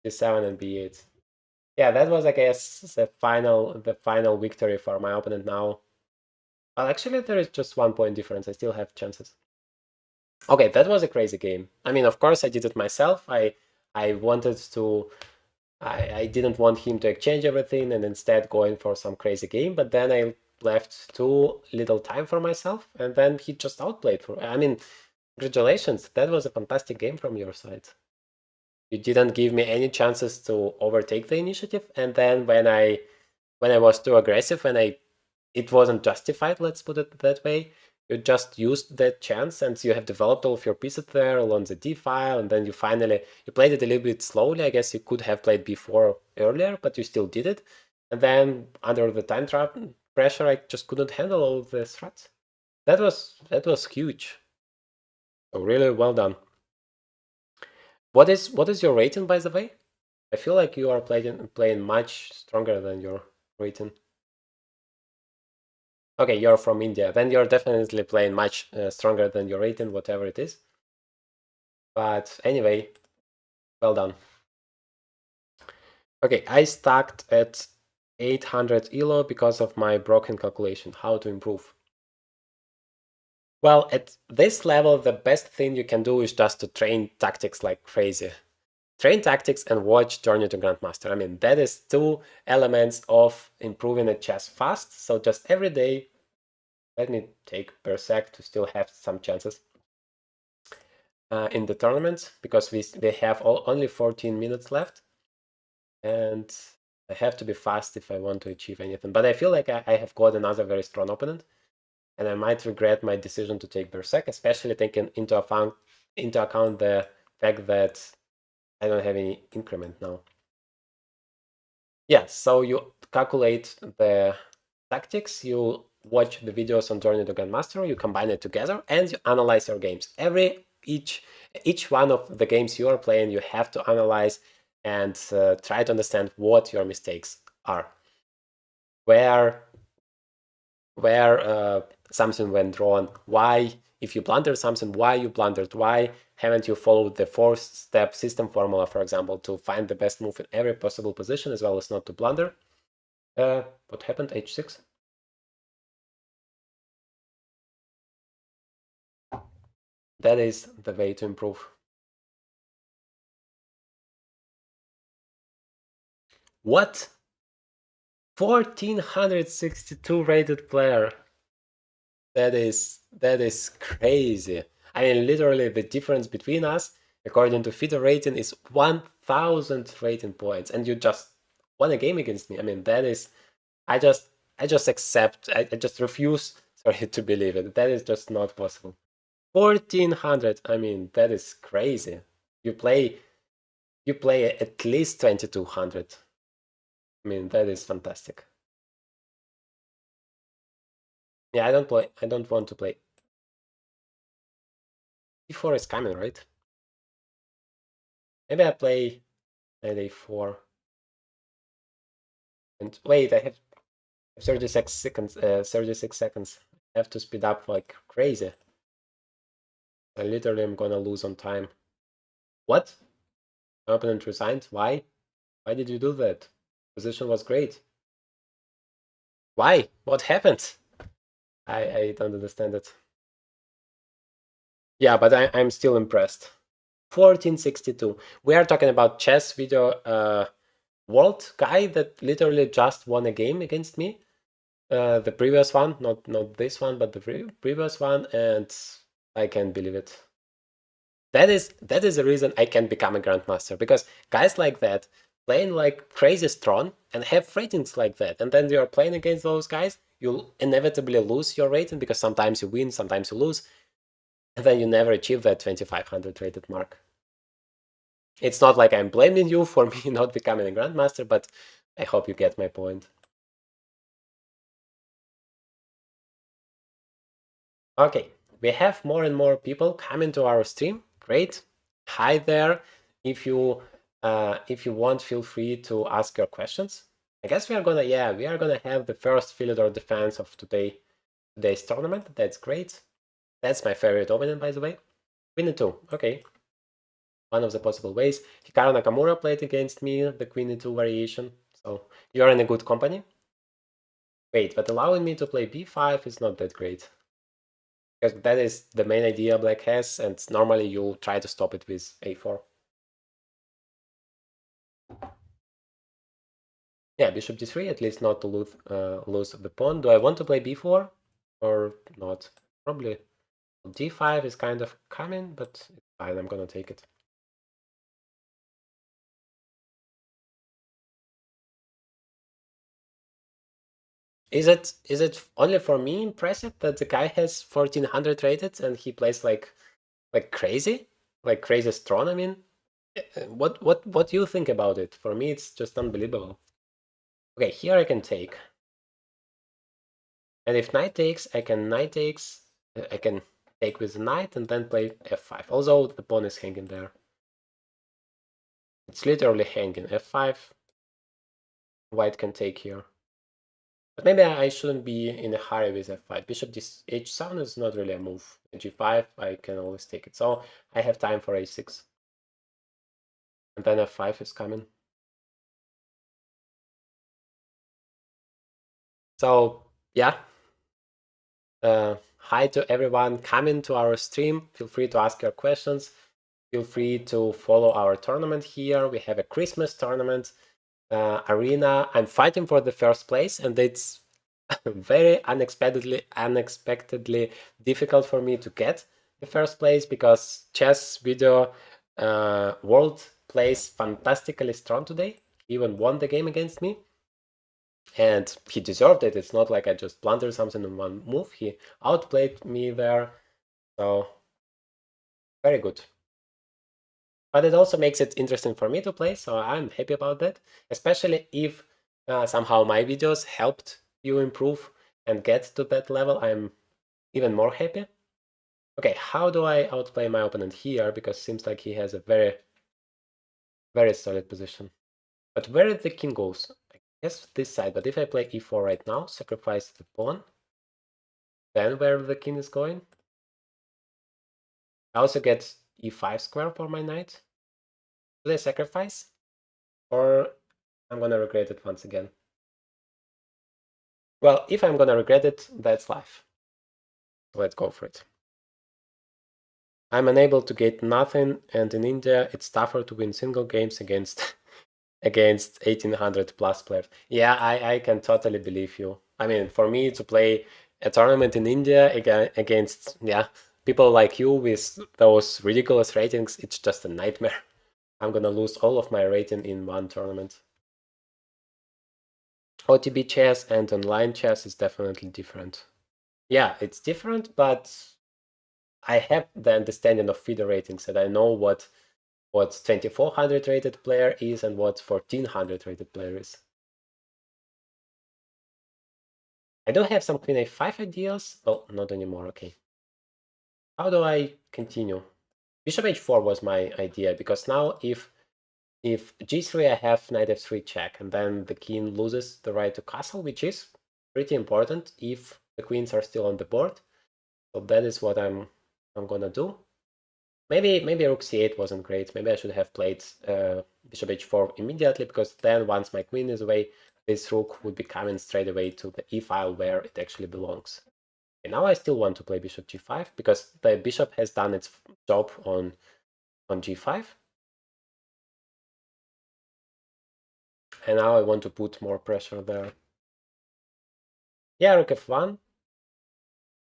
b7 and b8. Yeah, that was, I guess, the final victory for my opponent now. Well, actually, there is just 1 point difference. I still have chances. Okay, that was a crazy game. I mean, of course, I did it myself. I wanted to. I didn't want him to exchange everything and instead going for some crazy game. But then I left too little time for myself, and then he just outplayed for. I mean, congratulations. That was a fantastic game from your side. You didn't give me any chances to overtake the initiative, and then when I was too aggressive, it wasn't justified, let's put it that way. You just used that chance and you have developed all of your pieces there along the d file, and then you played it a little bit slowly. I guess you could have played b4 earlier, but you still did it. And then under the time trap pressure, I just couldn't handle all the threats. That was huge. So really well done. What is your rating, by the way? I feel like you are playing much stronger than your rating. Okay, you're from India. Then you're definitely playing much stronger than your rating, whatever it is. But anyway, well done. Okay, I stacked at 800 elo because of my broken calculation. How to improve? Well, at this level, the best thing you can do is just to train tactics like crazy. Train tactics and watch Journey to Grandmaster. I mean, that is two elements of improving at chess fast. So just every day, let me take per sec to still have some chances in the tournament, because we have only 14 minutes left, and I have to be fast if I want to achieve anything. But I feel like I have got another very strong opponent, and I might regret my decision to take Berserk, especially taking into account the fact that I don't have any increment now. Yeah, so you calculate the tactics, you watch the videos on Journey to Grandmaster, you combine it together, and you analyze your games. Each one of the games you are playing, you have to analyze and try to understand what your mistakes are, where something went wrong, why, if you blundered something, why you blundered, why haven't you followed the 4-step system formula, for example, to find the best move in every possible position, as well as not to blunder. What happened? H6? That is the way to improve. What? 1462 rated player. That is crazy. I mean, literally the difference between us, according to FIDE rating, is 1000 rating points, and you just won a game against me. I mean, that is, I just accept. I just refuse. Sorry, to believe it. That is just not possible. 1400. I mean, that is crazy. You play at least 2200. I mean, that is fantastic. Yeah, I don't want to play. E4 is coming, right? Maybe I play at A4. And wait, I have 36 seconds. 36 seconds. I have to speed up like crazy. I literally am gonna lose on time. What? My opponent resigned? Why? Why did you do that? Position was great. Why? What happened? I don't understand it. Yeah, but I'm still impressed. 1462. We are talking about chess video world guy that literally just won a game against me. The previous one, not this one, but the previous one, and I can't believe it. That is the reason I can become a grandmaster, because guys like that playing like crazy strong and have ratings like that, and then you're playing against those guys, you'll inevitably lose your rating, because sometimes you win, sometimes you lose, and then you never achieve that 2500 rated mark. It's not like I'm blaming you for me not becoming a grandmaster, but I hope you get my point. Okay, we have more and more people coming to our stream. Great. Hi there. If you want, feel free to ask your questions. I guess we are gonna have the first Philidor defense of today's tournament. That's great. That's my favorite opponent, by the way. Queen e2. Okay. One of the possible ways. Hikaru Nakamura played against me, the Queen e2 variation. So you're in a good company. Wait, but allowing me to play b5 is not that great. Because that is the main idea black has, and normally you try to stop it with a4. Yeah, bishop d3, at least not to lose the pawn. Do I want to play b4 or not? Probably d5 is kind of coming, but it's fine, I'm gonna take it. Is it only for me impressive that the guy has 1400 rated and he plays like crazy? Like crazy strong, I mean? What do you think about it? For me, it's just unbelievable. Okay, here I can take. And if knight takes, I can I can take with the knight and then play f5. Although the pawn is hanging there. It's literally hanging. f5. White can take here. But maybe I shouldn't be in a hurry with f5. Bishop h7 is not really a move. g5, I can always take it. So I have time for a6. And then f5 is coming. So yeah. Hi to everyone coming to our stream. Feel free to ask your questions. Feel free to follow our tournament here. We have a Christmas tournament arena. I'm fighting for the first place, and it's very unexpectedly difficult for me to get the first place because chess video world plays fantastically strong today. He even won the game against me, and he deserved it. It's not like I just blundered something in one move. He outplayed me there, so very good. But it also makes it interesting for me to play, so I'm happy about that. Especially if somehow my videos helped you improve and get to that level, I'm even more happy. Okay, how do I outplay my opponent here? Because it seems like he has a very solid position. But where the king goes? I guess this side, but if I play e4 right now, sacrifice the pawn, then where the king is going? I also get e5 square for my knight. Do I sacrifice? Or I'm gonna regret it once again. Well, if I'm gonna regret it, that's life. Let's go for it. I'm unable to get nothing, and in India, it's tougher to win single games against against 1800 plus players. Yeah, I can totally believe you. I mean, for me to play a tournament in India against people like you with those ridiculous ratings, it's just a nightmare. I'm gonna lose all of my rating in one tournament. OTB chess and online chess is definitely different. Yeah, it's different, but I have the understanding of feeder ratings and I know what 2400 rated player is and what 1400 rated player is. I do have some queen a5 ideas. Oh, not anymore. Okay. How do I continue? Bishop h4 was my idea because now if g3 I have knight f3 check and then the king loses the right to castle, which is pretty important if the queens are still on the board. So that is what I'm gonna do. Maybe rook c8 wasn't great. Maybe I should have played bishop h4 immediately because then once my queen is away, this rook would be coming straight away to the e file where it actually belongs. And now I still want to play bishop g5 because the bishop has done its job on g5. And now I want to put more pressure there. Yeah, rook f1.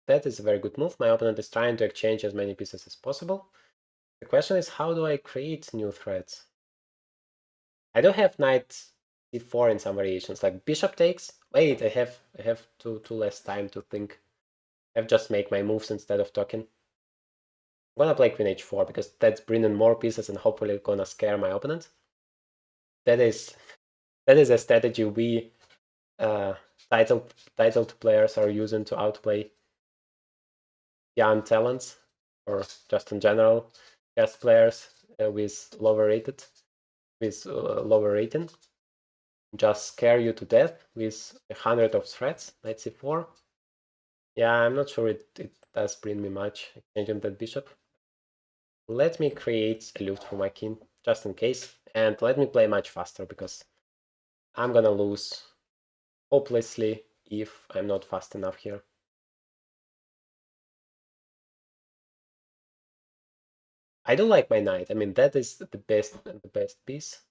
That is a very good move. My opponent is trying to exchange as many pieces as possible. The question is, how do I create new threats? I do have knight c4 in some variations, like bishop takes. Wait, I have too less time to think. I've just make my moves instead of talking. I'm gonna play queen h4 because that's bringing more pieces and hopefully gonna scare my opponent. That is That is a strategy we titled players are using to outplay young talents, or just in general chess players with lower rating. Just scare you to death with 100 of threats. Knight c4. Yeah, I'm not sure it does bring me much exchanging that bishop. Let me create a loop for my king, just in case, and let me play much faster, because I'm gonna lose hopelessly if I'm not fast enough here. I do like my knight. I mean, that is the best piece.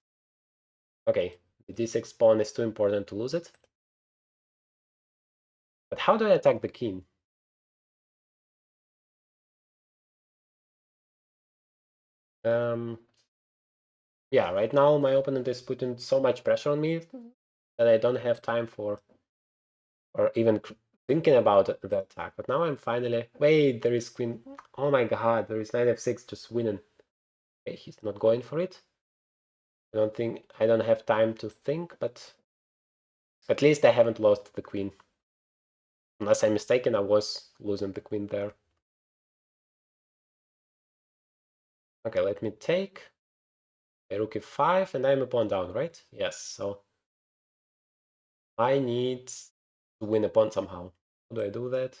Okay, the d6 pawn is too important to lose it. But how do I attack the king? Yeah, right now my opponent is putting so much pressure on me that I don't have time for, or even thinking about the attack. But now I'm finally... Wait, there is queen... Oh my god, there is knight f6 just winning. Okay, he's not going for it. I don't have time to think, but at least I haven't lost the queen. Unless I'm mistaken, I was losing the queen there. Okay, let me take a rook e5, and I'm a pawn down, right? Yes, so I need to win a pawn somehow. How do I do that?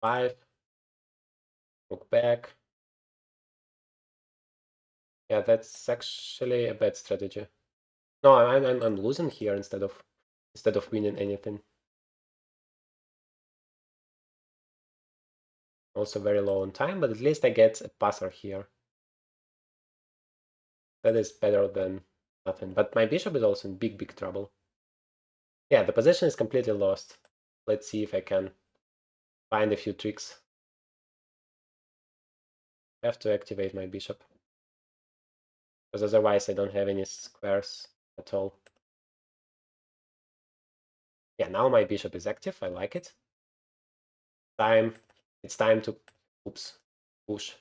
5, rook back. Yeah, that's actually a bad strategy. No, I'm losing here instead of winning anything. Also very low on time, but at least I get a passer here. That is better than nothing. But my bishop is also in big trouble. Yeah, the position is completely lost. Let's see if I can find a few tricks. I have to activate my bishop, because otherwise I don't have any squares at all. Yeah, now my bishop is active. I like it. It's time to push.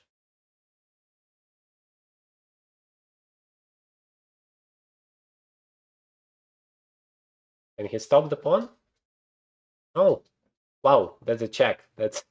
Can he stop the pawn? Oh, wow, that's a check. That's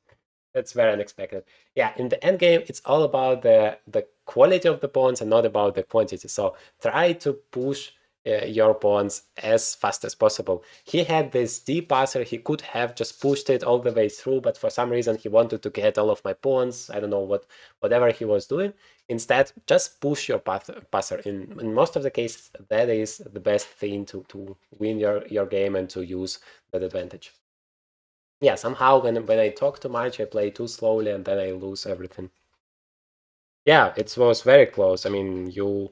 very unexpected. Yeah, in the endgame, it's all about the quality of the pawns and not about the quantity. So try to push your pawns as fast as possible. He had this D passer. He could have just pushed it all the way through, but for some reason he wanted to get all of my pawns. I don't know whatever he was doing. Instead, just push your passer. In most of the cases, that is the best thing to win your game and to use that advantage. Yeah, somehow when I talk too much, I play too slowly, and then I lose everything. Yeah, it was very close. I mean, you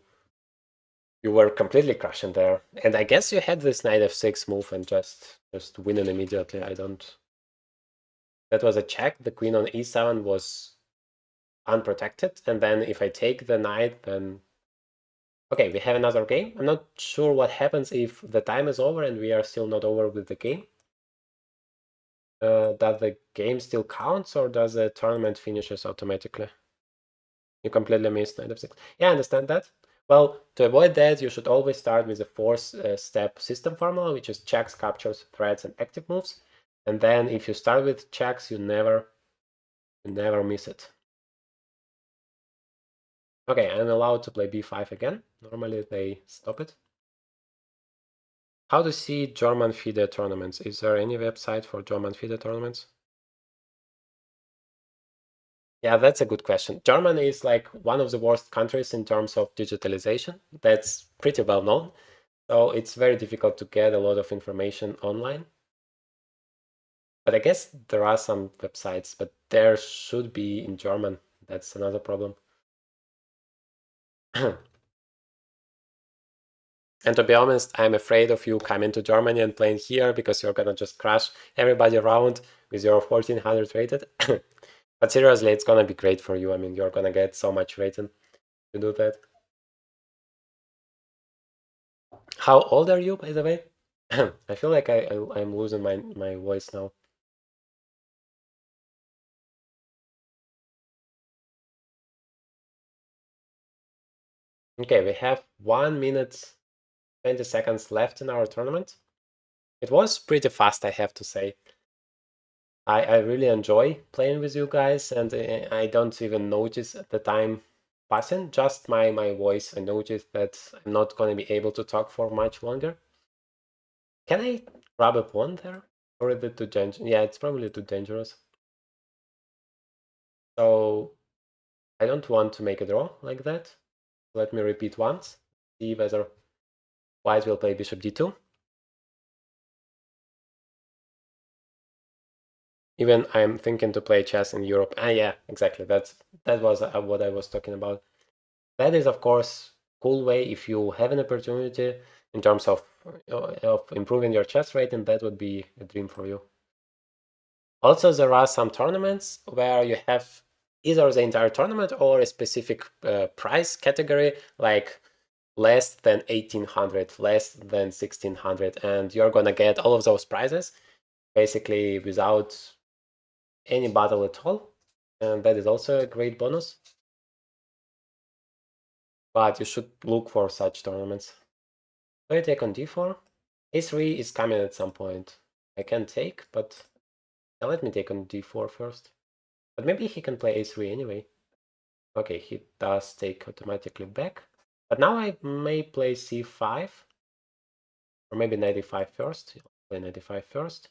were completely crushing there, and I guess you had this knight f6 move and just winning immediately. I don't. That was a check. The queen on e7 was unprotected, and then if I take the knight, then okay, we have another game. I'm not sure what happens if the time is over and we are still not over with the game. Does the game still counts, or does the tournament finishes automatically? You completely missed knight f6. Yeah, I understand that. Well, to avoid that, you should always start with a four-step system formula, which is checks, captures, threats, and active moves. And then if you start with checks, you never miss it. Okay, I'm allowed to play b5 again. Normally they stop it. How to see German FIDE tournaments? Is there any website for German FIDE tournaments? Yeah, that's a good question. Germany is like one of the worst countries in terms of digitalization. That's pretty well known. So it's very difficult to get a lot of information online. But I guess there are some websites, but there should be in German. That's another problem. And to be honest, I'm afraid of you coming to Germany and playing here, because you're gonna just crush everybody around with your 1400 rated. But seriously, it's gonna be great for you. I mean, you're gonna get so much rating to do that. How old are you, by the way? I feel like I'm losing my voice now. Okay, we have 1 minute 20 seconds left in our tournament. It was pretty fast, I have to say. I really enjoy playing with you guys, and I don't even notice the time passing. Just my voice. I notice that I'm not going to be able to talk for much longer. Can I grab a pawn there? Or is it too dangerous? Yeah, it's probably too dangerous. So I don't want to make a draw like that. Let me repeat once. See whether white will play bishop d2. Even I'm thinking to play chess in Europe. Ah, yeah, exactly. That was what I was talking about. That is, of course, cool way if you have an opportunity in terms of improving your chess rating. That would be a dream for you. Also, there are some tournaments where you have either the entire tournament or a specific prize category, like less than 1800, less than 1600, and you're gonna get all of those prizes basically without any battle at all. And that is also a great bonus. But you should look for such tournaments. So I take on d4. a3 is coming at some point. I can take, but let me take on d4 first. But maybe he can play a3 anyway. Okay, he does take automatically back. But now I may play c5. Or maybe knight e5 first. Play knight e5 first.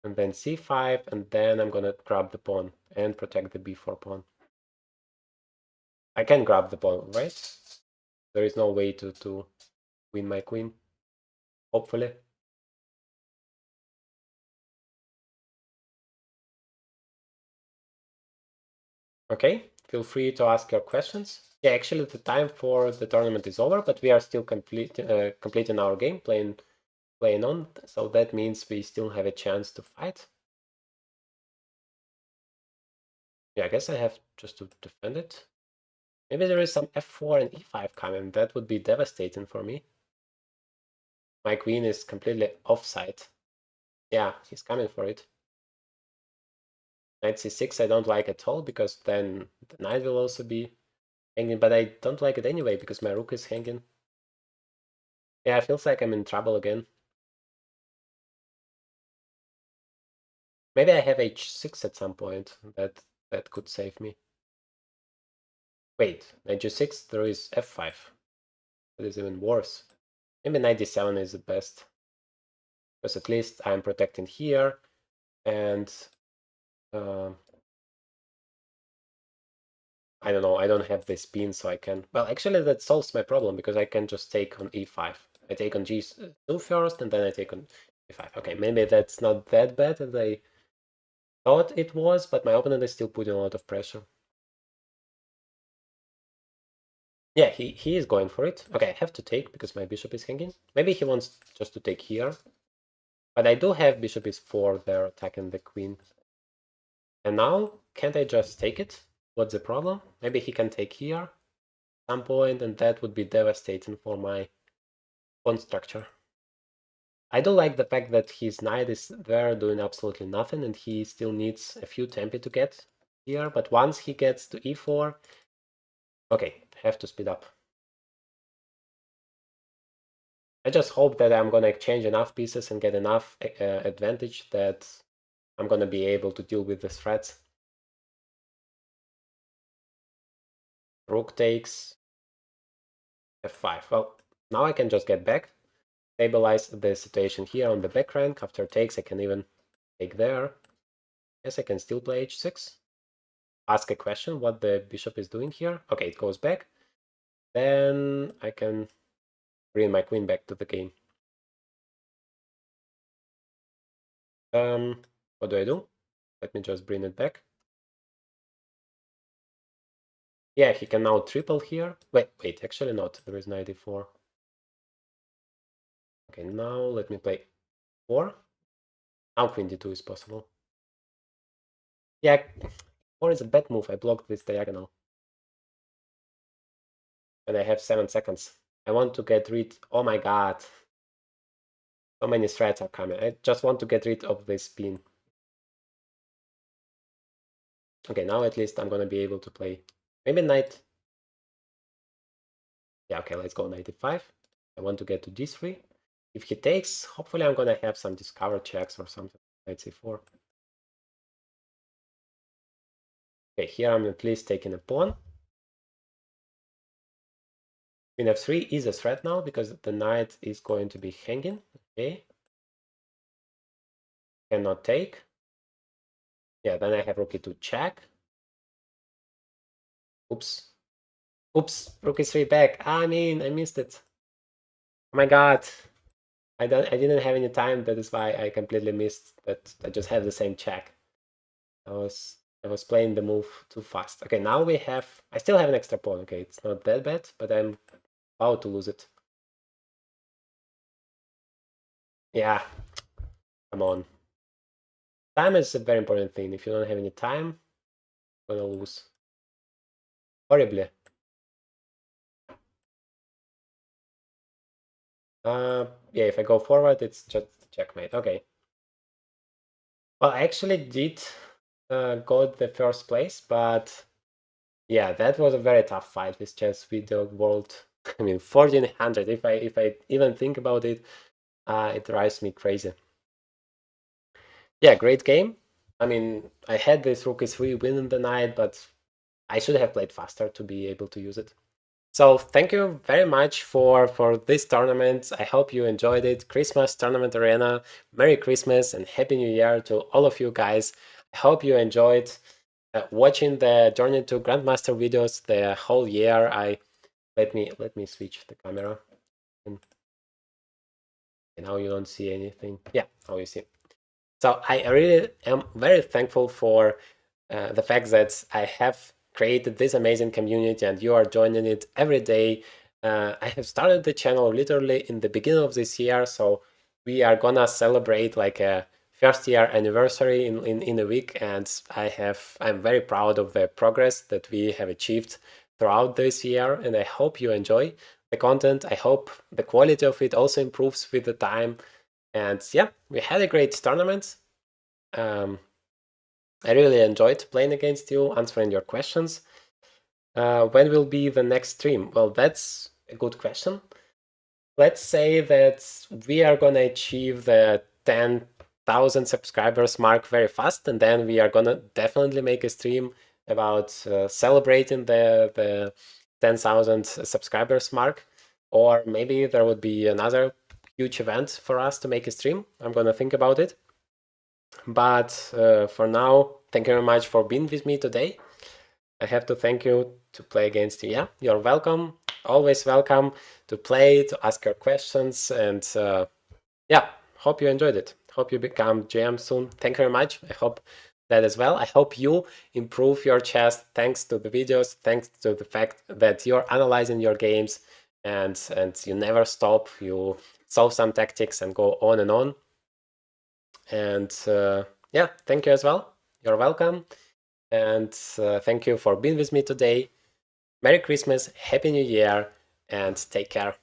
And then c5, and then I'm gonna grab the pawn and protect the b4 pawn. I can grab the pawn, right? There is no way to win my queen, hopefully. Okay, feel free to ask your questions. Yeah, actually the time for the tournament is over, but we are still completing our game, playing on. So that means we still have a chance to fight. Yeah, I guess I have just to defend it. Maybe there is some f4 and e5 coming. That would be devastating for me. My queen is completely offside. Yeah, he's coming for it. Knight c6 I don't like at all, because then the knight will also be hanging, but I don't like it anyway because my rook is hanging. Yeah, it feels like I'm in trouble again. Maybe I have h6 at some point. That could save me. Wait, knight g6, there is f5. That is even worse. Maybe knight d7 is the best, because at least I'm protecting here, and I don't know, I don't have this pin, so I can... Well, actually, that solves my problem, because I can just take on e5. I take on g2 first, and then I take on e5. Okay, maybe that's not that bad as I thought it was, but my opponent is still putting a lot of pressure. Yeah, he is going for it. Okay, I have to take because my bishop is hanging. Maybe he wants just to take here. But I do have bishop is4 there attacking the queen. And now, can't I just take it? What's the problem? Maybe he can take here at some point, and that would be devastating for my pawn structure. I do like the fact that his knight is there doing absolutely nothing, and he still needs a few tempi to get here. But once he gets to e4... Okay, have to speed up. I just hope that I'm gonna exchange enough pieces and get enough advantage that I'm gonna be able to deal with the threats. Rook takes f5. Well, now I can just get back, stabilize the situation here on the back rank. After takes, I can even take there. Yes, I can still play h6. Ask a question what the bishop is doing here. Okay, it goes back. Then I can bring my queen back to the game. What do? Let me just bring it back. Yeah, he can now triple here. Wait, actually not. There is knight e4. Okay, now let me play 4. Now queen d2 is possible. Yeah, 4 is a bad move. I blocked this diagonal. And I have 7 seconds. I want to get rid... Oh my god. So many threats are coming. I just want to get rid of this pin. Okay, now at least I'm gonna be able to play... Maybe knight... Yeah, okay, let's go knight e5. I want to get to d3. If he takes, hopefully I'm gonna have some discover checks or something. Knight c4. Okay, here I'm at least taking a pawn. Queen f3 is a threat now because the knight is going to be hanging. Okay. Cannot take. Yeah, then I have rook e2 check. Oops. Oops, rook e3 back. I mean, I missed it. Oh my god. I didn't have any time. That is why I completely missed that. I just have the same check. I was playing the move too fast. Okay, now I still have an extra pawn. Okay, it's not that bad, but I'm about to lose it. Yeah, come on. Time is a very important thing. If you don't have any time, you're gonna lose horribly. Yeah, if I go forward, it's just checkmate. Okay. Well, I actually did got the first place, but yeah, that was a very tough fight with Chess Video World. I mean, 1400. If I even think about it, it drives me crazy. Yeah, great game. I mean, I had this rook e3 win in the night, but I should have played faster to be able to use it. So thank you very much for this tournament. I hope you enjoyed it. Christmas Tournament Arena. Merry Christmas and Happy New Year to all of you guys. I hope you enjoyed watching the Journey to Grandmaster videos the whole year. Let me switch the camera. And now you don't see anything. Yeah, now you see. So I really am very thankful for the fact that I have created this amazing community and you are joining it every day. I have started the channel literally in the beginning of this year, so we are gonna celebrate like a first year anniversary in a week, and I'm very proud of the progress that we have achieved throughout this year, and I hope you enjoy the content. I hope the quality of it also improves with the time. And yeah, we had a great tournament. I really enjoyed playing against you, answering your questions. When will be the next stream? Well, that's a good question. Let's say that we are gonna achieve the 10,000 subscribers mark very fast, and then we are gonna definitely make a stream about celebrating the 10,000 subscribers mark. Or maybe there would be another huge event for us to make a stream. I'm gonna think about it. But for now, thank you very much for being with me today. I have to thank you to play against you. Yeah, you're welcome. Always welcome to play, to ask your questions. And yeah, hope you enjoyed it. Hope you become GM soon. Thank you very much. I hope that as well. I hope you improve your chess thanks to the videos, thanks to the fact that you're analyzing your games and you never stop. You solve some tactics and go on and on. And yeah, thank you as well. You're welcome. And thank you for being with me today. Merry Christmas, Happy New Year, and take care.